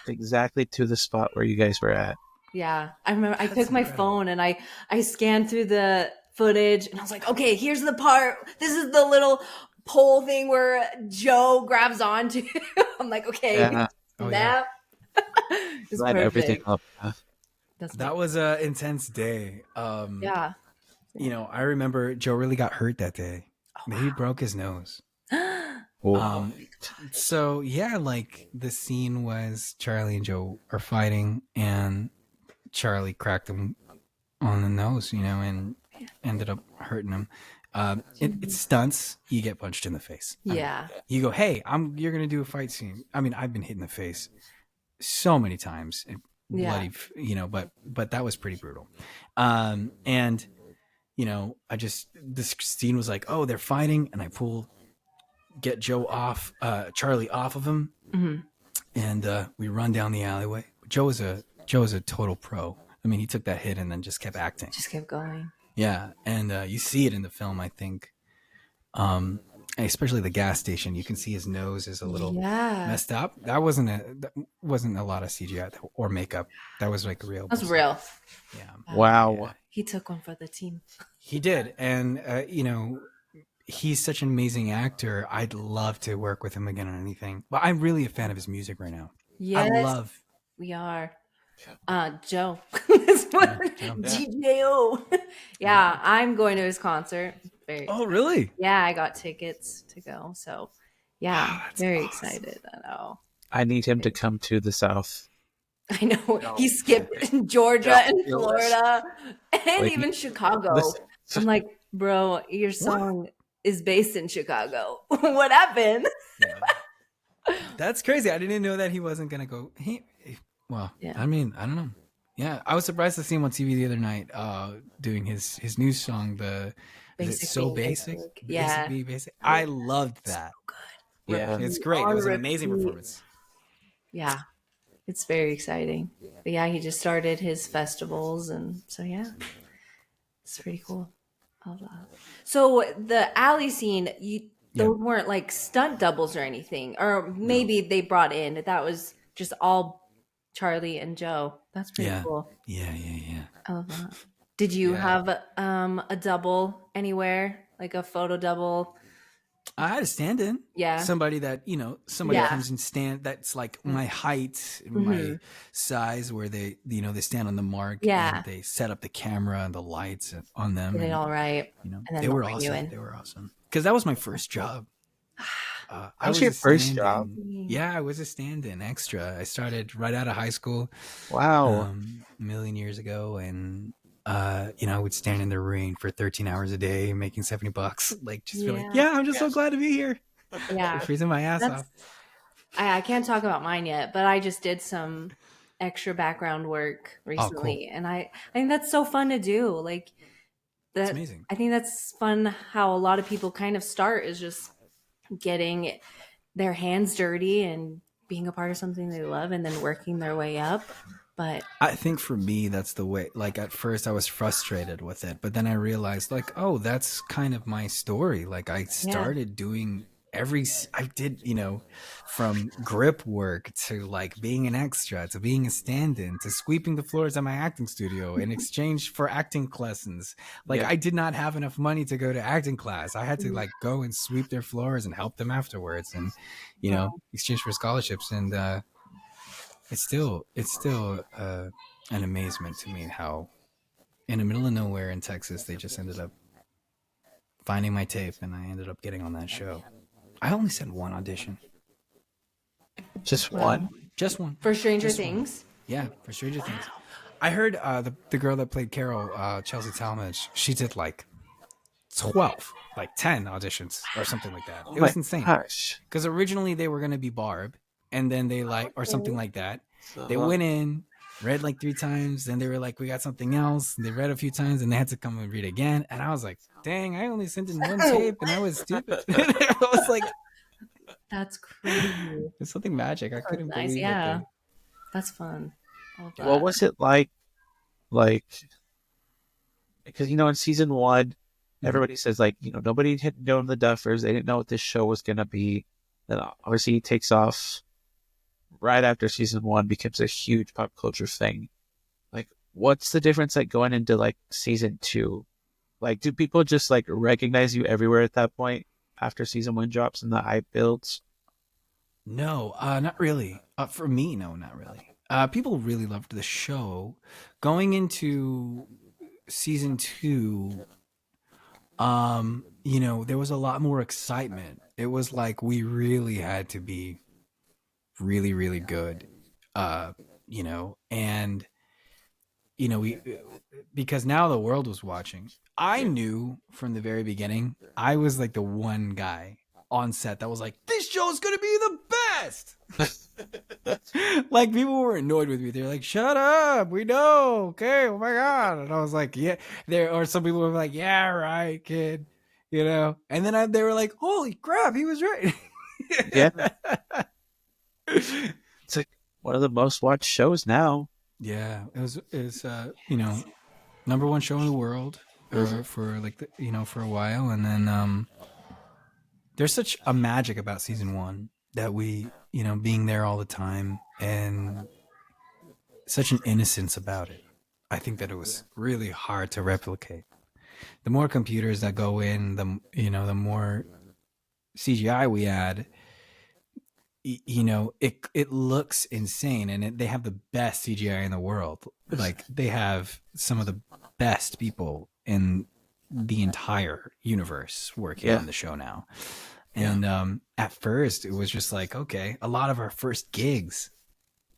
exactly to the spot where you guys were at. Yeah, I remember I That's took my incredible. phone and I scanned through the footage and I was like, okay, here's the part. This is the little pole thing where Joe grabs onto. I'm like, okay, Yeah. Oh, yeah. snap. It's Line everything perfect. up. Yeah. That's That was an intense day. yeah. You know, I remember Joe really got hurt that day. He broke his nose. Cool. So yeah, like the scene was Charlie and Joe are fighting, and Charlie cracked him on the nose, you know, and ended up hurting him. It's stunts. You get punched in the face. Yeah. You go, hey, you're gonna do a fight scene. I mean, I've been hit in the face so many times, bloody, you know, but that was pretty brutal. And you know, this scene was like, oh, they're fighting, and I get Joe off, Charlie off of him, and we run down the alleyway. Joe is a total pro. I mean, he took that hit and then just kept acting. Just kept going. Yeah, and you see it in the film, I think. Especially the gas station, you can see his nose is a little messed up. That wasn't a lot of CGI or makeup. That was like real. That's real. Yeah. Wow. Yeah. He took one for the team. He did, and you know, he's such an amazing actor. I'd love to work with him again on anything. But I'm really a fan of his music right now. Yes, I love. we are. Joe. This one. Joe. GJO. Yeah, I'm going to his concert. Very Oh, really? Yeah, I got tickets to go. So yeah, That's very awesome. excited. I know. I need him to come to the South. I know. He skipped Georgia and Florida and Like, even Chicago. listen. I'm like, bro, your song is based in Chicago. What happened? Yeah. That's crazy. I didn't know that he wasn't gonna go. Yeah. I mean, I don't know. Yeah, I was surprised to see him on TV the other night, doing his new song. Is it So Basic? Yeah. Basic. I loved that. Yeah. It's great. It was an amazing performance. Yeah. It's very exciting. But yeah, he just started his festivals and so yeah. It's pretty cool. I love that. So the alley scene, those weren't like stunt doubles or anything. Or maybe they brought in. That was just all Charlie and Joe. That's pretty cool. Yeah. I love that. Did you have a double anywhere? Like a photo double? I had a stand-in. Yeah. Somebody that, you know, comes and stand that's like my height, my size, where they, you know, they stand on the mark and they set up the camera and the lights on them. Did it all right. You know, and then they were awesome. They were awesome. Because that was my first job. That was your first job? Yeah, I was a stand-in extra. I started right out of high school. Wow. A million years ago, and I would stand in the rain for 13 hours a day, making $70. Like, just be like, Yeah. yeah, I'm just so glad to be here. Yeah. Freezing my ass That's off. I can't talk about mine yet, but I just did some extra background work Oh, cool. recently, and I think that's so fun to do. Like It's that, amazing. I think that's fun. How a lot of people kind of start is just getting their hands dirty and being a part of something they love, and then working their way up. But I think for me, that's the way. Like, at first, I was frustrated with it, but then I realized, like, oh, that's kind of my story. Like, I started doing I did, from grip work to like being an extra to being a stand-in to sweeping the floors at my acting studio in exchange for acting lessons. Like, Yeah. I did not have enough money to go to acting class. I had to like go and sweep their floors and help them afterwards, and exchange for scholarships. And it's still an amazement to me how in the middle of nowhere in Texas they just ended up finding my tape, and I ended up getting on that show. I only sent one audition. Just one. Just one. for Stranger Just one. Things, Yeah, for Stranger Things. I heard the girl that played Carol, Chelsea Talmadge, she did like 12, like 10 auditions or something like that. Oh It my was insane. gosh. Because originally they were going to be Barb, and then they or something like that. They Uh-huh. went in, read like 3 times, then they were like, we got something else. And they read a few times, and they had to come and read again. And I was like, dang, I only sent in one tape, and I was stupid. I was like, that's crazy. it's something magic. I couldn't Nice, believe yeah, it. that's fun. I love that. What was it like? Like, because in season one, everybody says like nobody had known the Duffers. They didn't know what this show was gonna be. Then obviously he takes off right after season one, becomes a huge pop culture thing. Like, what's the difference like going into like season two? Like, do people just like recognize you everywhere at that point after season one drops and the hype builds? No, not really. For me, no, not really. People really loved the show. Going into season 2, there was a lot more excitement. It was like we really had to be really, really good, and we because now the world was watching. I knew from the very beginning I was like the one guy on set that was like, this show's gonna be the best. Like, people were annoyed with me. They're like, shut up, we know, okay, oh my god. And I was like, yeah. Or some people were like, yeah, right, kid, and then they were like, holy crap, he was right. Yeah. It's like one of the most watched shows now. Yeah, it was number one show in the world for like for a while, and then there's such a magic about season 1 that we being there all the time, and such an innocence about it. I think that it was really hard to replicate. The more computers that go in, the more CGI we add, it looks insane, and they have the best CGI in the world. Like, they have some of the best people in the entire universe working on the show now. And at first it was just like, okay, a lot of our first gigs,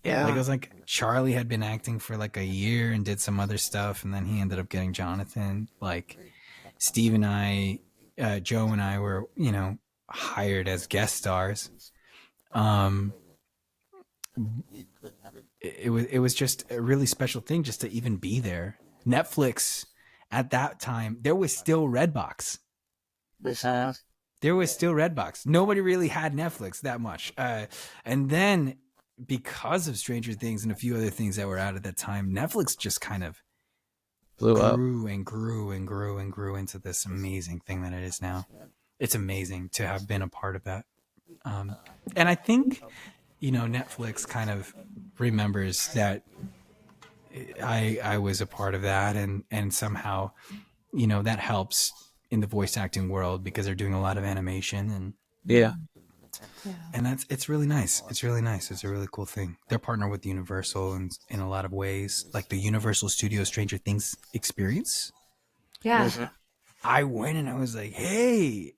like, it was like Charlie had been acting for like a year and did some other stuff, and then he ended up getting Jonathan. Like, Steve and I, Joe and I were hired as guest stars. It was just a really special thing just to even be there. Netflix at that time, there was still Redbox. There was still Redbox. Nobody really had Netflix that much. And then, because of Stranger Things and a few other things that were out at that time, Netflix just kind of Blew up. grew and grew and grew and grew into this amazing thing that it is now. It's amazing to have been a part of that. And I think, Netflix kind of remembers that I was a part of that, and somehow, that helps in the voice acting world, because they're doing a lot of animation, and it's really nice. It's really nice. It's a really cool thing. They're partnered with Universal in a lot of ways, like the Universal Studios Stranger Things experience. Yeah. I went and I was like, hey,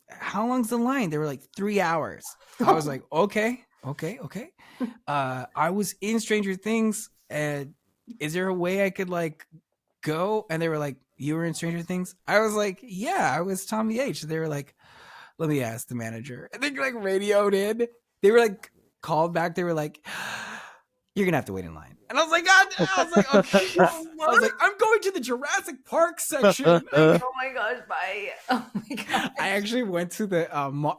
how long's the line? They were like 3 hours. I was like, okay. I was in Stranger Things, and is there a way I could like go? And they were like, you were in Stranger Things? I was like, yeah, I was Tommy H. They were like, let me ask the manager. And they like radioed in. They were like called back. They were like, you're gonna have to wait in line. And I was like, God, I was like, okay. I was like, I'm going to the Jurassic Park section. Oh my gosh, bye. Oh my god. I actually went to the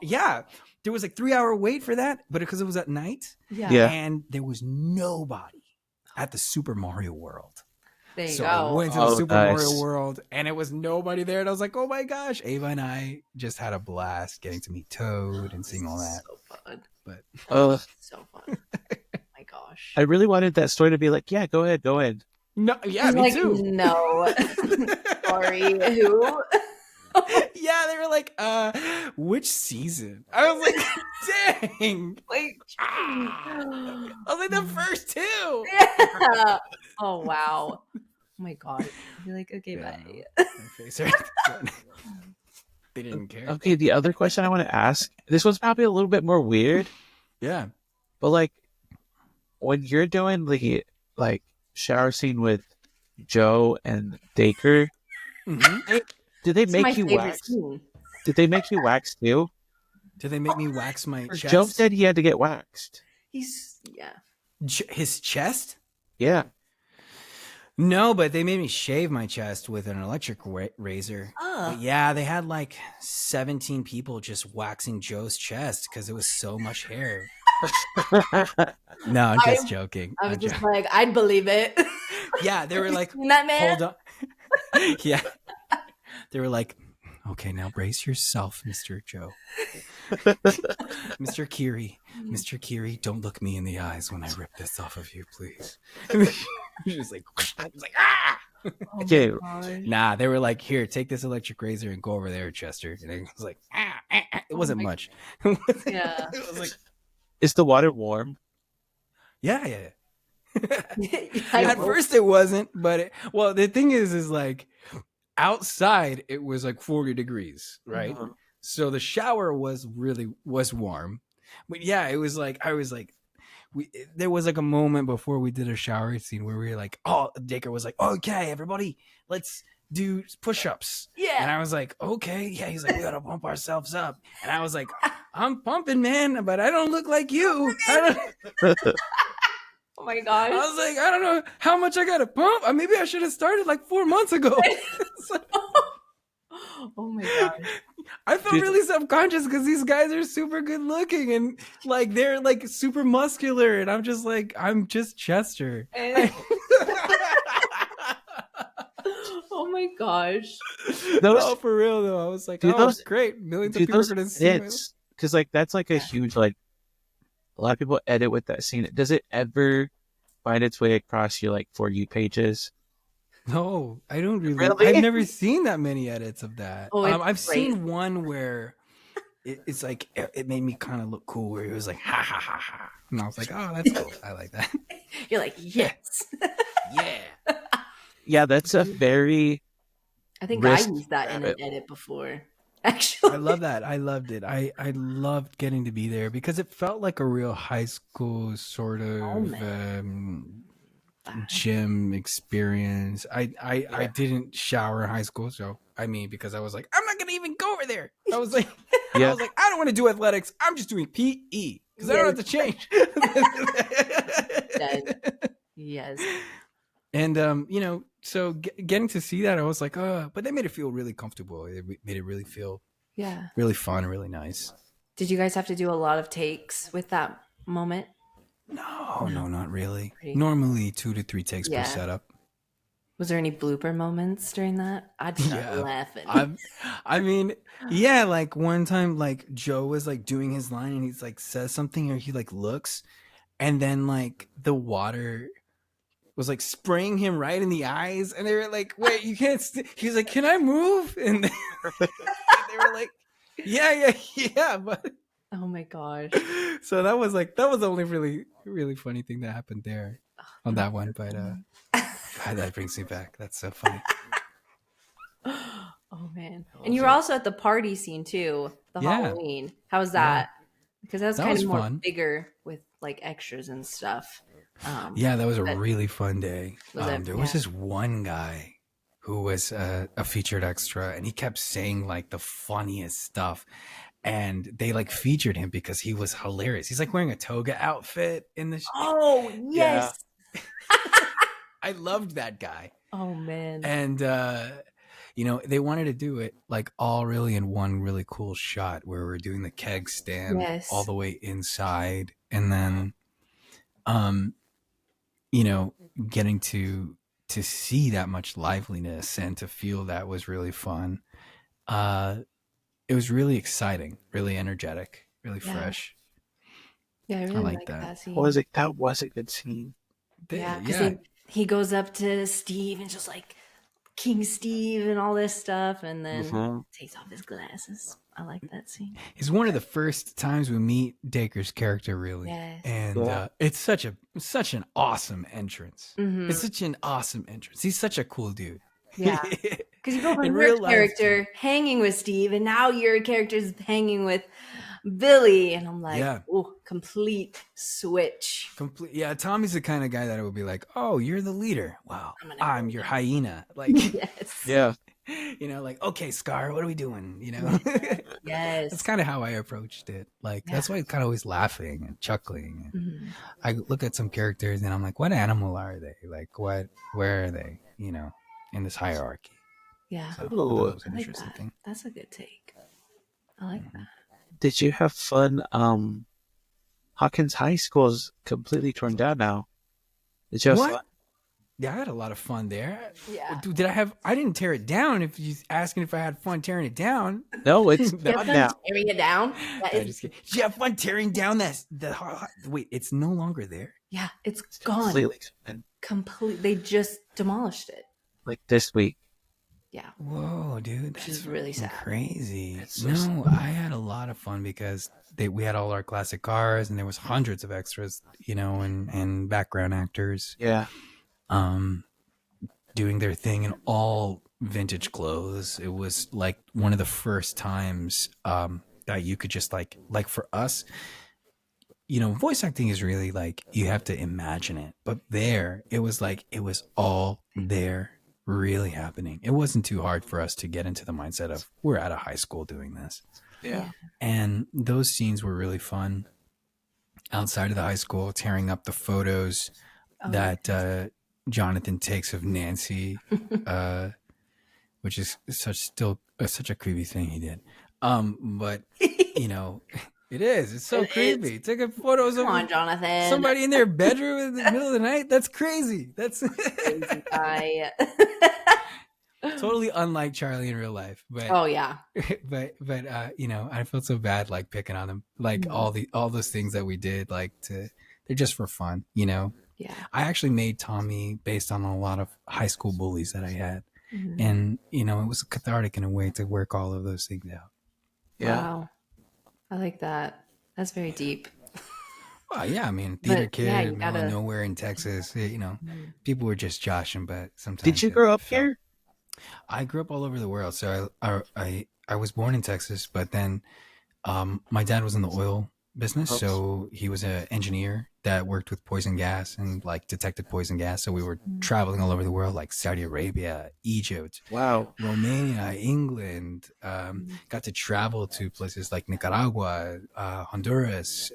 yeah. There was like 3-hour wait for that, but because it was at night, Yeah. and there was nobody at the Super Mario World. There you So go. I went to the Super nice. Mario World, and it was nobody there. And I was like, oh my gosh. Ava and I just had a blast getting to meet Toad and seeing all that. So fun. But So fun. Oh my gosh. I really wanted that story to be like, yeah, go ahead, go ahead. no, yeah, me like, too. No. Sorry. Who? Yeah, they were like, which season? I was like, dang. Like, I was like, the first two. yeah. Oh wow. Oh my god. I'd be like, okay, bye. My face hurt. They didn't care. Okay, the other question I want to ask, this one's probably a little bit more weird, Yeah. but like when you're doing the like shower scene with Joe and Dacre, Mm-hmm. did they It's my make you favorite wax? scene. Did they make you wax too? Did they make me wax my Or chest? Joe said he had to get waxed. He's yeah. His chest? Yeah. No, but they made me shave my chest with an electric razor. But yeah, they had like 17 people just waxing Joe's chest because it was so much hair. No, I'm just joking. I was I'm just joking. like, I'd believe it. Yeah, they were like, Seen that man? hold on. Yeah. They were like, okay, now brace yourself, Mr. Joe. Mr. Kiri. Mr. Kiri, don't look me in the eyes when I rip this off of you, please. Just like, I was like, ah! Oh Okay. my gosh. Nah, they were like, here, take this electric razor and go over there, Chester. And I was like, it wasn't my- much. Yeah. It was like, Is the water warm? yeah. I At hope- first it wasn't, but well, the thing is like outside it was like 40 degrees, right? Uh-huh. So the shower was warm. But yeah, it was like, I was like, there was like a moment before we did a shower scene where we were like, oh, Dacre was like, okay, everybody, let's do push-ups. Yeah. And I was like, okay. Yeah, he's like, we gotta pump ourselves up. And I was like, I'm pumping, man, but I don't look like you. Oh my gosh. I was like, I don't know how much I gotta pump. Maybe I should have started like 4 months ago. Oh my gosh. I felt really self-conscious because these guys are super good looking and like they're like super muscular, and I'm just like, I'm just Chester. Oh my gosh. No, for real though. I was like, Dude, oh, those- it's great. Millions of Dude, people are those gonna see it. edits, because like that's like a huge like. A lot of people edit with that scene. Does it ever find its way across your like For You pages? No, I don't really. Really? I've never seen that many edits of that. Oh, it's I've great. seen one where it's like it made me kind of look cool, where it was like ha ha ha ha, and I was like, oh, that's cool. I like that. You're like, yes. Yeah. Yeah, that's a very I think Wrist I used that in an rabbit. edit before. Actually. I love that. I loved it. I loved getting to be there because it felt like a real high school sort of gym experience. I didn't shower in high school, so I mean, because I was like, I'm not gonna even go over there. I was like, Yeah. I was like, I don't want to do athletics. I'm just doing PE because I don't have to change. Yes. And you know, so getting to see that, I was like, but they made it feel really comfortable. It made it really feel Yeah. really fun and really nice. Did you guys have to do a lot of takes with that moment? No, not really. Pretty- Normally 2 to 3 takes Yeah. per setup. Was there any blooper moments during that? I'd start laughing. I mean, yeah, like one time, like Joe was like doing his line and he's like says something or he like looks, and then like the water was like spraying him right in the eyes, and they were like, "Wait, you can't." He's like, "Can I move?" And they were like, "Yeah," but Oh my gosh. so that was the only really funny thing that happened there on that one. But God, that brings me back. That's so funny. Oh man. And you were also at the party scene too, the Yeah. Halloween. How was that? Because that was That kind was of more fun. bigger with like extras and stuff. Yeah, that was a But- really fun day. Was it- There was yeah. this one guy who was a featured extra, and he kept saying like the funniest stuff. And they like featured him because he was hilarious. He's like wearing a toga outfit in the. Oh, Yeah. yes. I loved that guy. Oh, man. And you know, they wanted to do it like all really in one really cool shot where we're doing the keg stand Yes. all the way inside, and then you know, getting to see that much liveliness and to feel that was really fun. It was really exciting, really energetic, really Yeah. fresh. Yeah, I I really like like that. that scene. That was a good scene. Yeah, because he goes up to Steve and just like King Steve and all this stuff, and then takes off his glasses. I like that scene. It's one of the first times we meet Dacre's character, really. Yes. And it's such an awesome entrance. Mhm. It's such an awesome entrance. He's such a cool dude. Yeah. Because you go from In your real life, character hanging with Steve, and now your character's hanging with Billy, and I'm like, Yeah. oh, complete switch. Yeah, Tommy's the kind of guy that I would be like, oh, you're the leader. Wow, I'm your hyena. Like, Yes. Yeah. you know, like, okay, Scar, what are we doing? You know, Yes. that's kind of how I approached it. Like, that's why I'm kind of always laughing and chuckling. And Mhm. I look at some characters and I'm like, what animal are they? Like, where are they? You know, in this hierarchy. Yeah. So, Ooh. that was I an like interesting that. thing. That's a good take. I like that. Did you have fun? Hawkins High School's completely torn down now. Did you have What? fun? Yeah, I had a lot of fun there. Yeah. Did I have? I didn't tear it down. If you're asking if I had fun tearing it down, No, it's You have not fun now. tearing it down. That I'm is, just kidding. Did you have fun tearing down wait, it's no longer there. yeah, it's gone. Completely. And Complete. They just demolished it. like this week. Yeah. Whoa, dude, Which that's is really sad. crazy. It's so No, I had a lot of fun because we had all our classic cars and there was hundreds of extras, you know, and background actors Yeah. doing their thing in all vintage clothes. It was like one of the first times that you could just like for us, you know, voice acting is really like you have to imagine it. But there, it was like it was all there really happening. It wasn't too hard for us to get into the mindset of we're at a high school doing this. Yeah. And those scenes were really fun outside of the high school, tearing up the photos that Jonathan takes of Nancy, which is such a creepy thing he did. But you know, it is. It's so creepy. Taking photos Come on, of Jonathan. somebody in their bedroom in the middle of the night. That's crazy. That's Crazy guy. totally unlike Charlie in real life. But Oh yeah. but you know, I felt so bad like picking on him. Like all those things that we did, like they're just for fun, you know. Yeah. I actually made Tommy based on a lot of high school bullies that I had. Mhm. And, you know, it was cathartic in a way to work all of those things out. Yeah. Wow. I like that. That's very deep. Well, yeah, I mean, theater But, kid, yeah, you middle of gotta- nowhere in Texas, you know, people were just joshing, but sometimes. Did you it grow up felt- here? I grew up all over the world. So I was born in Texas, but then my dad was in the oil business. So he was an engineer that worked with poison gas and like detected poison gas. So we were traveling all over the world, like Saudi Arabia, Egypt, Wow. Romania, England. Got to travel to places like Nicaragua, Honduras,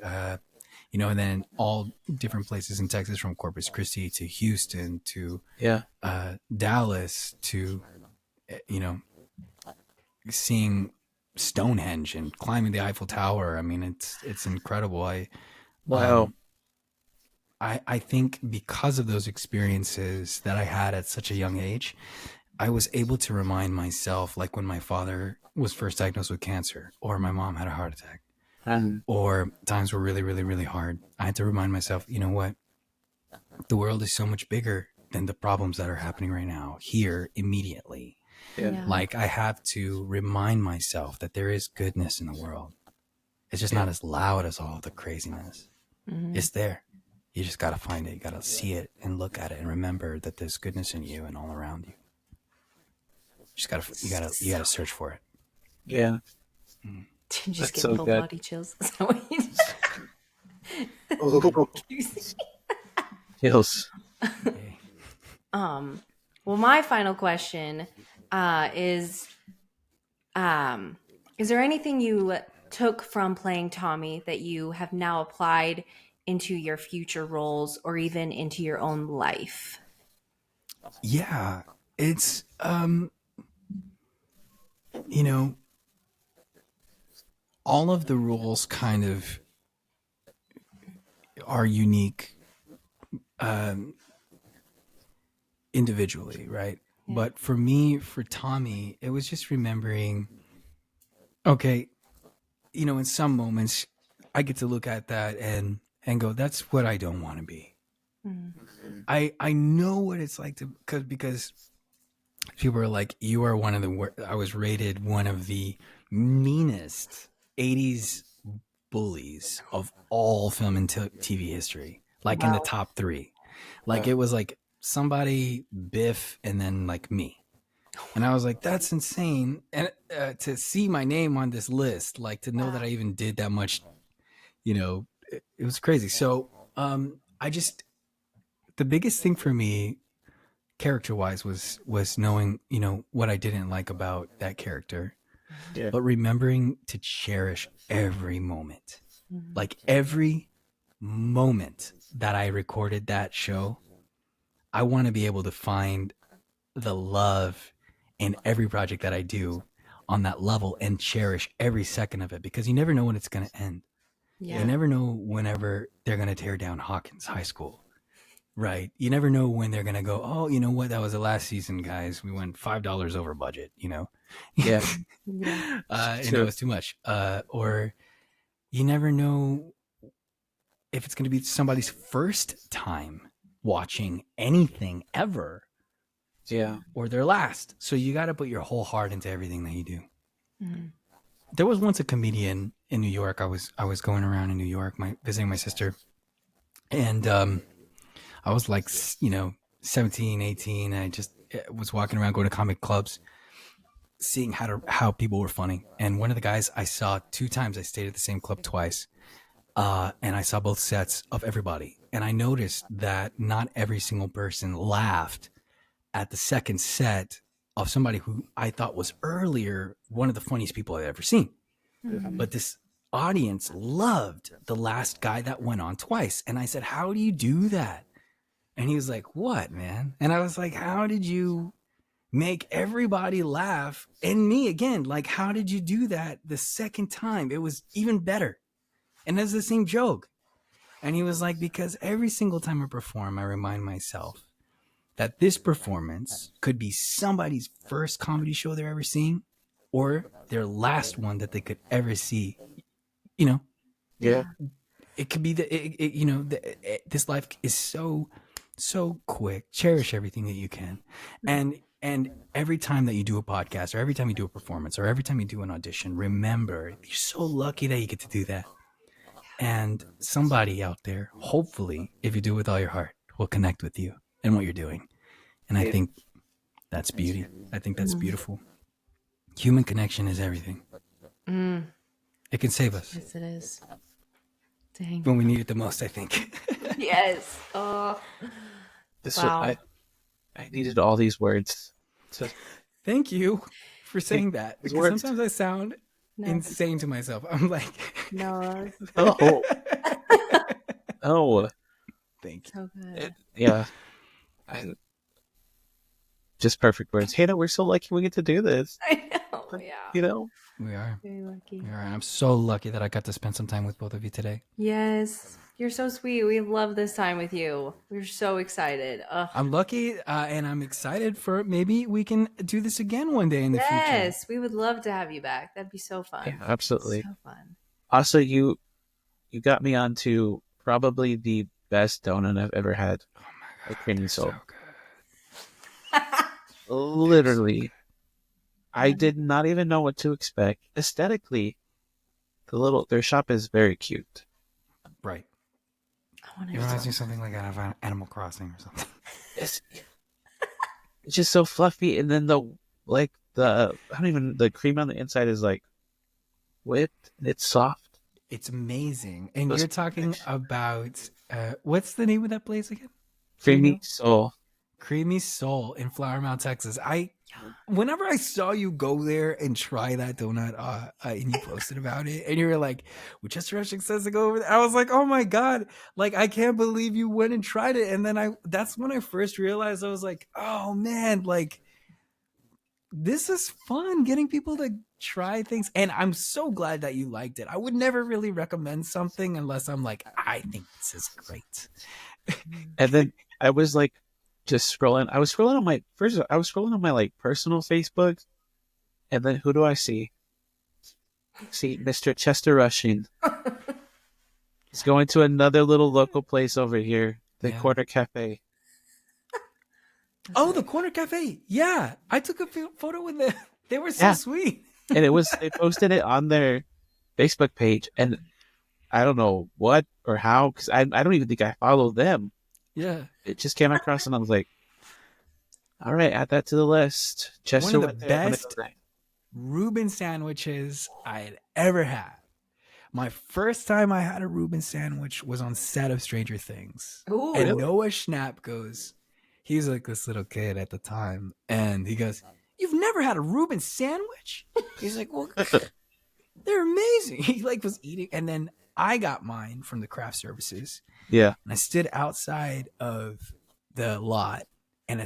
you know, and then all different places in Texas, from Corpus Christi to Houston to Yeah. Dallas to, you know, seeing Stonehenge and climbing the Eiffel Tower. I mean, it's incredible. Wow. I think because of those experiences that I had at such a young age, I was able to remind myself, like when my father was first diagnosed with cancer, or my mom had a heart attack, And or times were really, really, really hard. I had to remind myself, you know what? The world is so much bigger than the problems that are happening right now, here, immediately. yeah. Like, I have to remind myself that there is goodness in the world. It's just not as loud as all the craziness. It's there. You just got to find it. You got to see it and look at it and remember that there's goodness in you and all around you. You got to search for it. Yeah. Did you just That's get so full good. body chills? Is that what you Oh, did? Hills. Okay. Well, my final question is there anything you took from playing Tommy that you have now applied into your future roles or even into your own life? Yeah, it's you know, all of the roles kind of are unique individually, right? Yeah. But for me, for Tommy, it was just remembering, okay, in some moments I get to look at that and go, that's what I don't want to be. Mm. I know what it's like to, because people are like, you are one of the, I was rated one of the meanest 80s bullies of all film and TV history, like in the Wow. top 3. Like it was like somebody, Biff, and then like me. And I was like, that's insane. And to see my name on this list, like to know that I even did that much, it was crazy. So I just, the biggest thing for me character wise was knowing, what I didn't like about that character, Yeah. but remembering to cherish every moment. Mhm. Like every moment that I recorded that show, I want to be able to find the love in every project that I do on that level and cherish every second of it, because you never know when it's going to end. Yeah. You never know whenever they're going to tear down Hawkins High School, right? You never know when they're going to go, oh, you know what? That was the last season, guys. We went $5 over budget, Yeah. Yeah. it's too much. Or you never know if it's going to be somebody's first time watching anything ever, Yeah. or their last. So you got to put your whole heart into everything that you do. Mhm. There was once a comedian in New York. I was going around in New York, visiting my sister, and I was like, 17, 18. I just was walking around, going to comic clubs, seeing how people were funny. And one of the guys I saw 2 times, I stayed at the same club twice, and I saw both sets of everybody. And I noticed that not every single person laughed at the second set of somebody who I thought was earlier one of the funniest people I've ever seen. Mhm. But this audience loved the last guy that went on twice. And I said, how do you do that? And he was like, what, man? And I was like, how did you make everybody laugh? And me again, like, how did you do that the second time? It was even better. And it's the same joke. And he was like, because every single time I perform, I remind myself that this performance could be somebody's first comedy show they're ever seeing, or their last one that they could ever see. Yeah. It could be this life is so quick. Cherish everything that you can. And every time that you do a podcast, or every time you do a performance, or every time you do an audition, remember, you're so lucky that you get to do that. And somebody out there, hopefully, if you do it with all your heart, will connect with you and what you're doing. And I think that's beauty. I think that's beautiful. Human connection is everything. Mm. It can save us Yes, it is. Dang. when we need it the most, I think. Yes. Oh. This Wow. I needed all these words. To, Thank you for saying that, because words. sometimes I sound No. insane to myself. I'm like, No. oh. Oh. thank you. So good. Yeah. Just perfect words. Hannah, we're so lucky we get to do this. I know. Yeah. You know? We are. Very lucky. We are. I'm so lucky that I got to spend some time with both of you today. Yes. You're so sweet. We love this time with you. We're so excited. Ugh. I'm lucky, and I'm excited for maybe we can do this again one day in the future. Yes, we would love to have you back. That'd be so fun. Yeah, absolutely. So fun. Also, you got me onto probably the best donut I've ever had. Oh my A creamy soul. So good. Literally. I did not even know what to expect. Aesthetically, their shop is very cute. Right. I want It reminds me of something like out of Animal Crossing or something. It's just so fluffy, and then the cream on the inside is like whipped and it's soft. It's amazing. And Those- you're talking about what's the name of that place again? Creamy soul. Creamy Soul in Flower Mound, Texas. Whenever I saw you go there and try that donut, and you posted about it, and you were like, "Well, Chester Rushing says to go over there," I was like, "Oh my god!" Like, I can't believe you went and tried it. And then that's when I first realized, I was like, "Oh man, like this is fun, getting people to try things." And I'm so glad that you liked it. I would never really recommend something unless I'm like, I think this is great. And then I was like, just scrolling. I was scrolling on my like personal Facebook, and then who do I see? See Mr. Chester Rushing. He's going to another little local place over here, the Corner Cafe. Oh, the Corner Cafe. Yeah, I took a photo with them. They were so sweet. And they posted it on their Facebook page, and I don't know what or how, because I don't even think I follow them. Yeah. It just came across, and I was like, all right, add that to the list. Chester, one of the best Reuben sandwiches I'd ever had. My first time I had a Reuben sandwich was on set of Stranger Things. Ooh, and really? Noah Schnapp goes, he's like this little kid at the time, and he goes, "You've never had a Reuben sandwich?" He's like, "Well, they're amazing." He like was eating, and then I got mine from the craft services. Yeah. And I stood outside of the lot, and a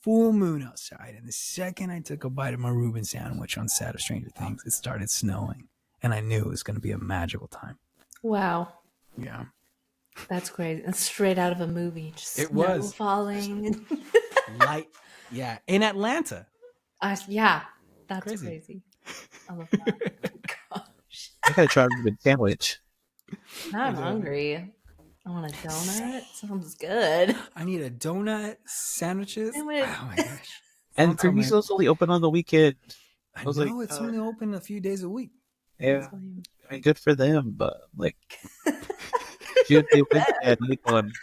full moon outside, and the second I took a bite of my Reuben sandwich on set of Stranger Things, it started snowing, and I knew it was going to be a magical time. Wow. Yeah. That's crazy. That's straight out of a movie. Just It snow was falling. light. Yeah. In Atlanta. Yeah. That's crazy. I love that. Gosh. I gotta try a Reuben sandwich. Now I'm hungry. I want a donut. Sounds good. I need a donut, sandwiches. Oh my gosh. And Creamy Soul's only open on the weekend. I know, like, it's only open a few days a week. Yeah. I mean, good for them, but like, Tuesday, Wednesday, I need one.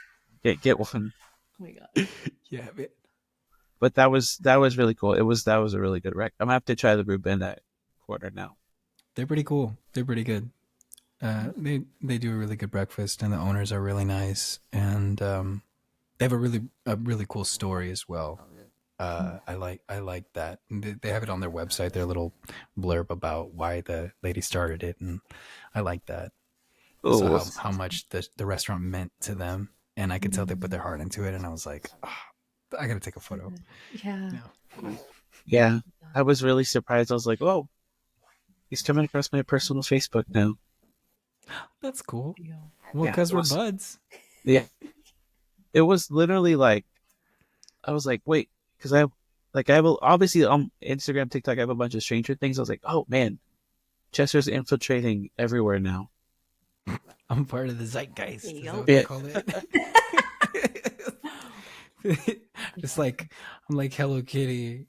Get one. Oh my god. Yeah, but that was really cool. That was a really good rec. I'm gonna have to try the Reuben at Quarter now. They're pretty cool. They're pretty good. They do a really good breakfast, and the owners are really nice, and they have a really cool story as well. I like that. They have it on their website, their little blurb about why the lady started it, and I like that. So how much the restaurant meant to them, and I could tell they put their heart into it, and I was like, I gotta take a photo. Yeah. I was really surprised. I was like, oh, he's coming across my personal Facebook now. That's cool. Well, because we're buds. Yeah. It was literally like, I was like, wait, because obviously on Instagram, TikTok, I have a bunch of Stranger Things. I was like, oh man, Chester's infiltrating everywhere now. I'm part of the zeitgeist. Is that what they call it? Just like, I'm like Hello Kitty.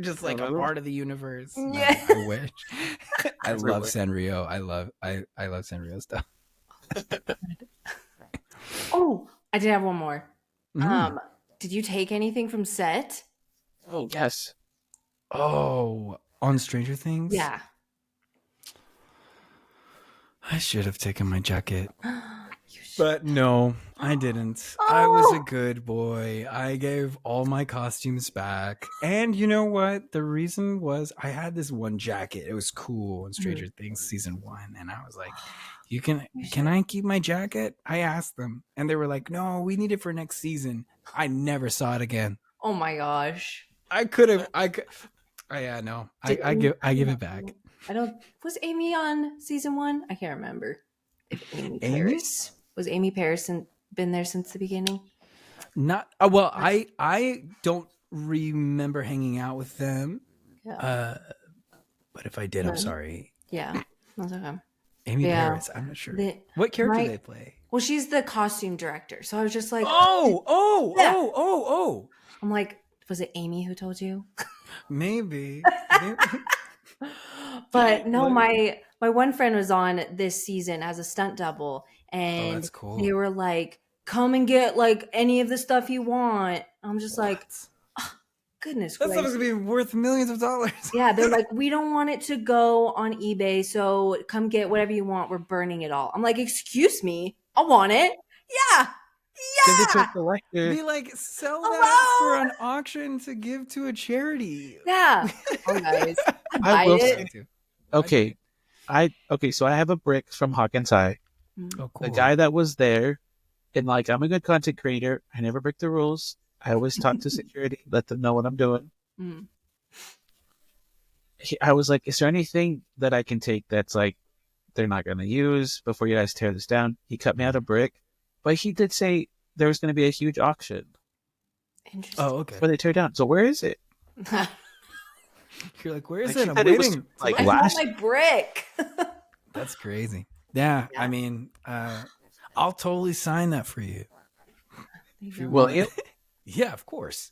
Just like a part of the universe. Yeah. I wish. I love Sanrio. I love Sanrio stuff. Oh, I did have one more. Did you take anything from set? Oh yes. Oh, on Stranger Things? Yeah. I should have taken my jacket. But no, I didn't. I was a good boy. I gave all my costumes back. And you know what? The reason was I had this one jacket. It was cool in Stranger Things season 1. And I was like, can I keep my jacket? I asked them. And they were like, no, we need it for next season. I never saw it again. Oh my gosh. I give it back. Was Amy on season 1? I can't remember. If Amy Paris. Was Amy Paris been there since the beginning? Not well. I don't remember hanging out with them. Yeah. But if I did, I'm sorry. Yeah, that's okay. Amy Paris. I'm not sure. What character do they play? Well, she's the costume director, so I was just like, oh. I'm like, was it Amy who told you? Maybe. But no, my one friend was on this season as a stunt double, and that's cool. They were like, come and get like any of the stuff you want. I'm just like, goodness gracious. That stuff is gonna be worth millions of dollars. Yeah, they're like, we don't want it to go on eBay, so come get whatever you want. We're burning it all. I'm like, excuse me, I want it. Yeah. Give it to a Yeah. collector. Be like, sell that Hello? for an auction to give to a charity. Yeah. Oh, guys. I I buy will it. say, okay, so I have a brick from Hawk and Tie. Mm. Oh, The cool. guy that was there, and like I'm a good content creator. I never break the rules. I always talk to security, let them know what I'm doing. Mm. I was like, is there anything that I can take that's like they're not going to use before you guys tear this down? He cut me out a brick, but he did say there was going to be a huge auction Interesting. Oh, okay. before they tear down. So where is it? You're like, where is I it? I'm said it was, waiting. like, I want last. my brick. That's crazy. Yeah, Yeah. I mean, I'll totally sign that for you. If you Well, want. Yeah, of course.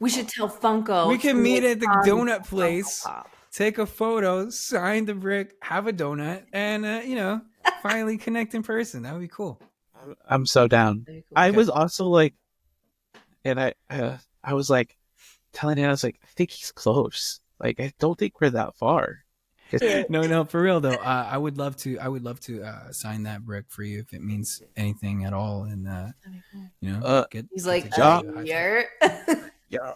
We should tell Funko. We can to meet make at the Funko donut place, Pop. take a photo, sign the brick, have a donut, and finally connect in person. That would be cool. I'm so down. Very cool. I Okay. was also like, and I was like telling him, I was like, I think he's close. Like, I don't think we're that far. No, for real though. I would love to sign that brick for you if it means anything at all. And That'd be cool. He's get like, to give you a high five. here. Yeah.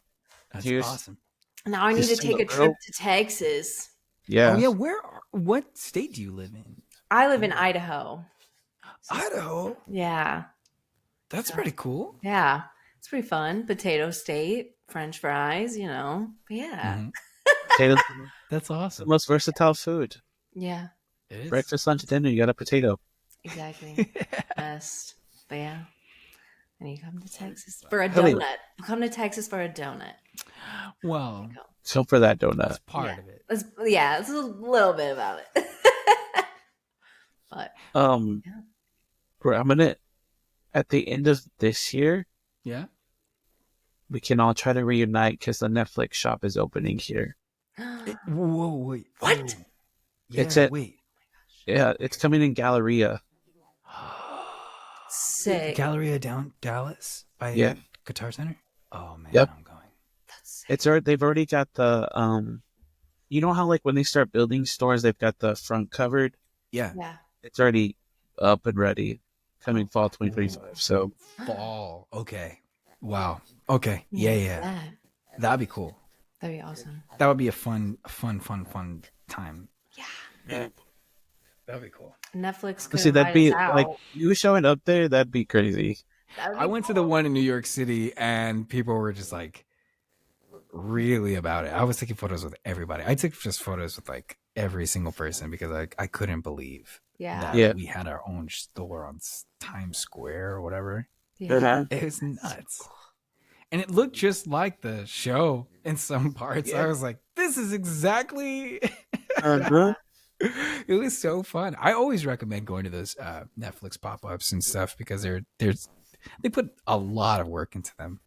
That's Here's- awesome. Now I need to Just take a a trip to Texas. Yeah. Oh yeah, what state do you live in? I live in Idaho. Idaho. Yeah. That's pretty cool. Yeah. It's pretty fun. Potato state, French fries, But yeah. Mhm. Potatoes, That's the awesome. most versatile food. Yeah. It is. Breakfast, lunch, dinner, you got a potato. Exactly. Best. But yeah. And you come to Texas for a Really? donut. Come to Texas for a donut. Well, So for that donut. that's part Yeah. of it. It's a little bit about it. But Yeah. Bro, I'm gonna at the end of this year, Yeah. we can all try to reunite because the Netflix shop is opening here. Whoa, wait. What? Whoa. Yeah, It's at- wait. Yeah, it's coming in Galleria. sick. Galleria down Dallas by Yeah. Guitar Center. Oh man, Yep. I'm going. That's sick. They've already got the you know how like when they start building stores, they've got the front covered. Yeah. Yeah. It's already up and ready, coming fall 2025. So Fall. Okay. Wow. Okay. Yeah. That. That'd be cool. That'd be awesome. That would be a fun time. Yeah. That'd be cool. Netflix could see, that'd invite be us out. like you showing up there. That'd be crazy. That would I be went to cool. the one in New York City and people were just like really about it. I was taking photos with everybody. I took just photos with like every single person because I couldn't believe Yeah. that Yeah. we had our own store on Times Square or whatever. Yeah. It was nuts. And it looked just like the show in some parts. Yeah. I was like, this is exactly Uh-huh. it was so fun. I always recommend going to those Netflix pop-ups and stuff because they put a lot of work into them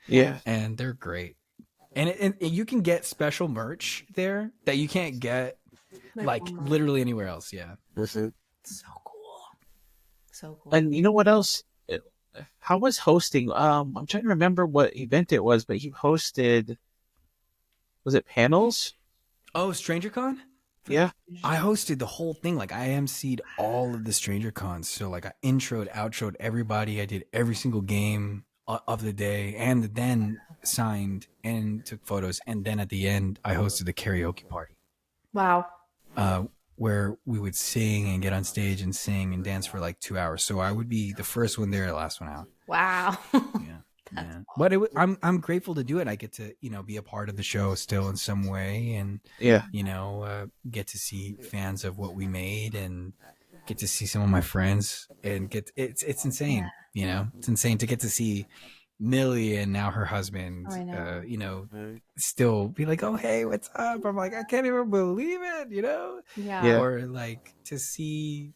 Yeah. and they're great. And you can get special merch there that you can't get like online. literally anywhere else. Yeah. So cool. So cool. And you know what else? How was hosting? I'm trying to remember what event it was, but he hosted. Was it panels? Oh, StrangerCon? Yeah. I hosted the whole thing. Like I emceed all of the Stranger Cons. So like I introed, outroed everybody. I did every single game of the day and then signed and took photos. And then at the end, I hosted the karaoke party Wow. where we would sing and get on stage and sing and dance for like 2 hours. So I would be the first one there, last one out. Wow. Yeah. But I'm grateful to do it. I get to, be a part of the show still in some way and, Yeah. get to see fans of what we made and get to see some of my friends and it's insane. It's insane to get to see Millie and now her husband, I know. still be like, oh, hey, what's up? I'm like, I can't even believe it, Yeah. Yeah. or like to see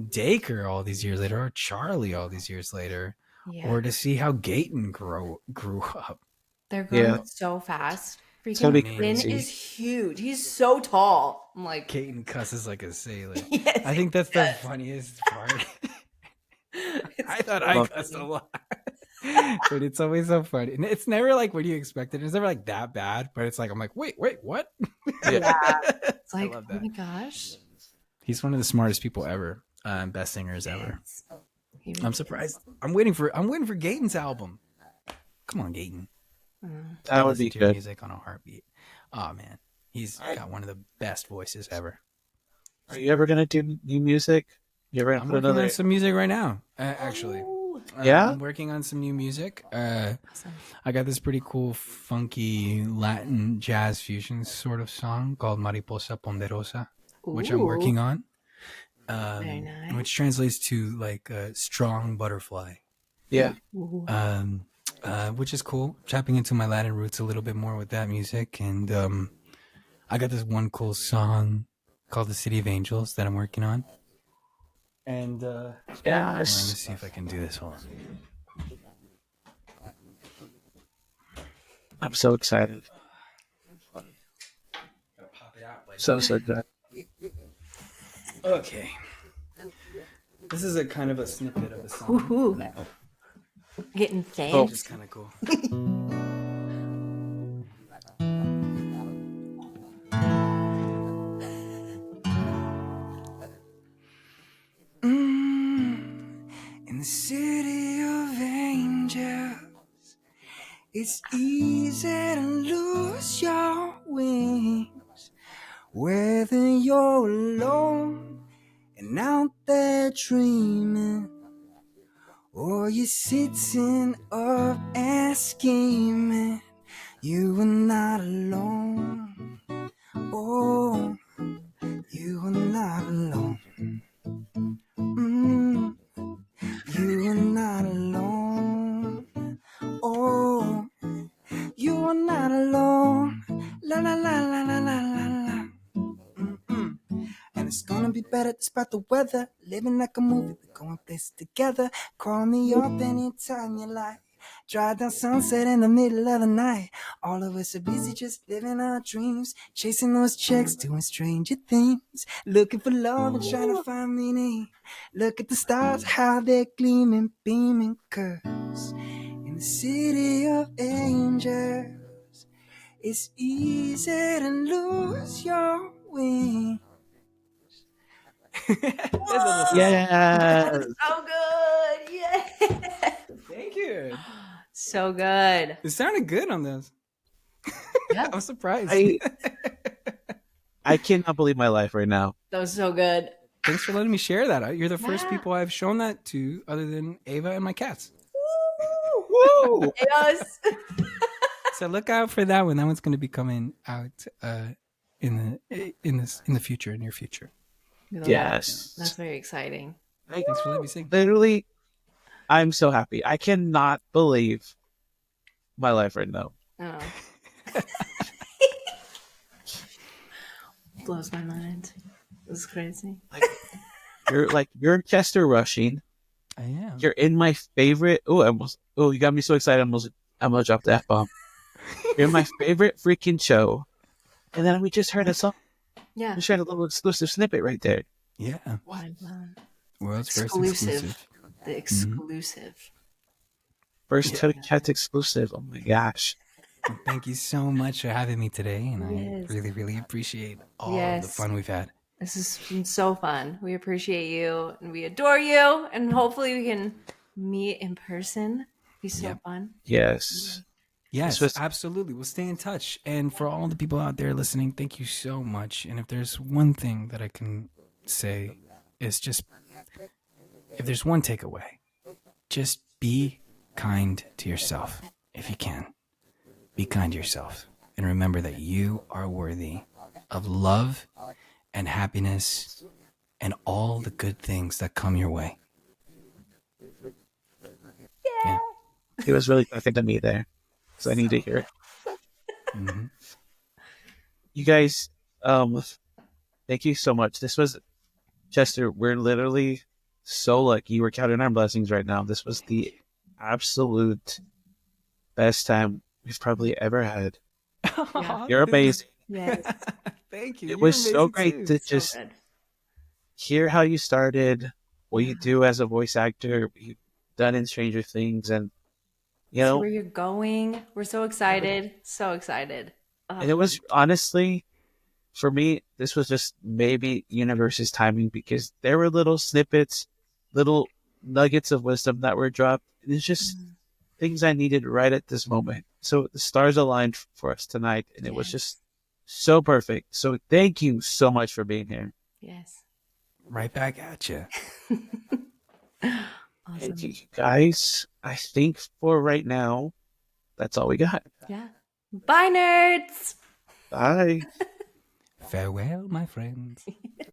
Dacre all these years later or Charlie all these years later. Yeah. Or to see how Gaten grew up. They're growing Yeah. so fast. gonna be Freaking Finn crazy. is huge. He's so tall. I'm like, Gaten cusses like a sailor. yes, I think that's the yes. funniest part. It's I thought so I Well- cussed a lot. But it's always so funny. And it's never like what you expected. It's never like that bad. But it's like, I'm like, wait, what? Yeah. It's like, I love oh that. my gosh. He's one of the smartest people ever. Best singers ever. Yes. I'm surprised. I'm waiting for Gaten's album. Come on, Gaten. That would Listen be to your good. music on a heartbeat. Oh man, he's got one of the best voices ever. Are you ever gonna do new music? You ever gonna I'm put working another? on some music right now. Actually, Yeah? I'm working on some new music. Awesome. I got this pretty cool, funky Latin jazz fusion sort of song called Mariposa Ponderosa, which I'm working on. Very nice. Which translates to like a strong butterfly. Yeah. Which is cool. Tapping into my Latin roots a little bit more with that music. And I got this one cool song called The City of Angels that I'm working on. And let me Yes. see if I can do this. Hold on. I'm so excited. So good. Okay. This is a kind of a snippet of the song. Woohoo. Getting Oh. fancy. It's kind of cool. In the city of angels, it's easy to lose your wings. Whether you're alone and out there dreaming, or you're sitting up and scheming, you are not alone. Oh, you are not alone. You are not alone. Oh, you are not alone. La la la la la la la la. And it's gonna be better despite the weather. Living like a movie, we're going places together. Call me up anytime you like. Drive down Sunset in the middle of the night. All of us are busy just living our dreams, chasing those checks, doing stranger things, looking for love and trying to find meaning. Look at the stars, how they're gleaming, beaming, 'cause in the city of angels, it's easy to lose your wings. Yes. So good. Yeah. Thank you. So good. It sounded good on this. Yeah. I'm surprised. I cannot believe my life right now. That was so good. Thanks for letting me share that. You're the first Yeah. people I've shown that to, other than Ava and my cats. Woo! Yes. So look out for that one. That one's going to be coming out in the future, near future. Yes. That's very exciting. Thanks for letting me sing. Literally, I'm so happy. I cannot believe my life right now. Oh. Blows my mind. It's crazy. You're Chester Rushing. I am. You're in my favorite. You got me so excited. I'm gonna drop the F-bomb. You're in my favorite freaking show. And then we just heard a song. Yeah. We just heard a little exclusive snippet right there. Yeah. Mind blown. World's first exclusive. The exclusive. First Cubbie Chats exclusive. Oh my gosh. Well, thank you so much for having me today, and Yes. I really, really appreciate all Yes. the fun we've had. This has been so fun. We appreciate you and we adore you. And hopefully we can meet in person. Be so fun. Yes. Yes, absolutely. We'll stay in touch. And for all the people out there listening, thank you so much. And if there's one thing that I can say, is just, if there's one takeaway, just be kind to yourself if you can. Be kind to yourself. And remember that you are worthy of love and happiness and all the good things that come your way. Yeah. He was really talking to me there. So I need to hear it. Mm-hmm. You guys, thank you so much. This was, Chester, we're literally so lucky. We're counting our blessings right now. This was the absolute best time we've probably ever had. Yeah. You're amazing. Yes. Thank you. It You're was so amazing great too. to just good. hear how you started, what you do as a voice actor, what you've done in Stranger Things, and you See know, where you're going. We're so excited. So excited. and it was honestly, for me, this was just maybe universe's timing, because there were little snippets, little nuggets of wisdom that were dropped. It's just things I needed right at this moment. So the stars aligned for us tonight, and it was Yes. just so perfect. So thank you so much for being here. Yes. Right back at you. Awesome. Thank you, guys. I think for right now, that's all we got. Yeah. Bye, nerds. Bye. Farewell, my friends.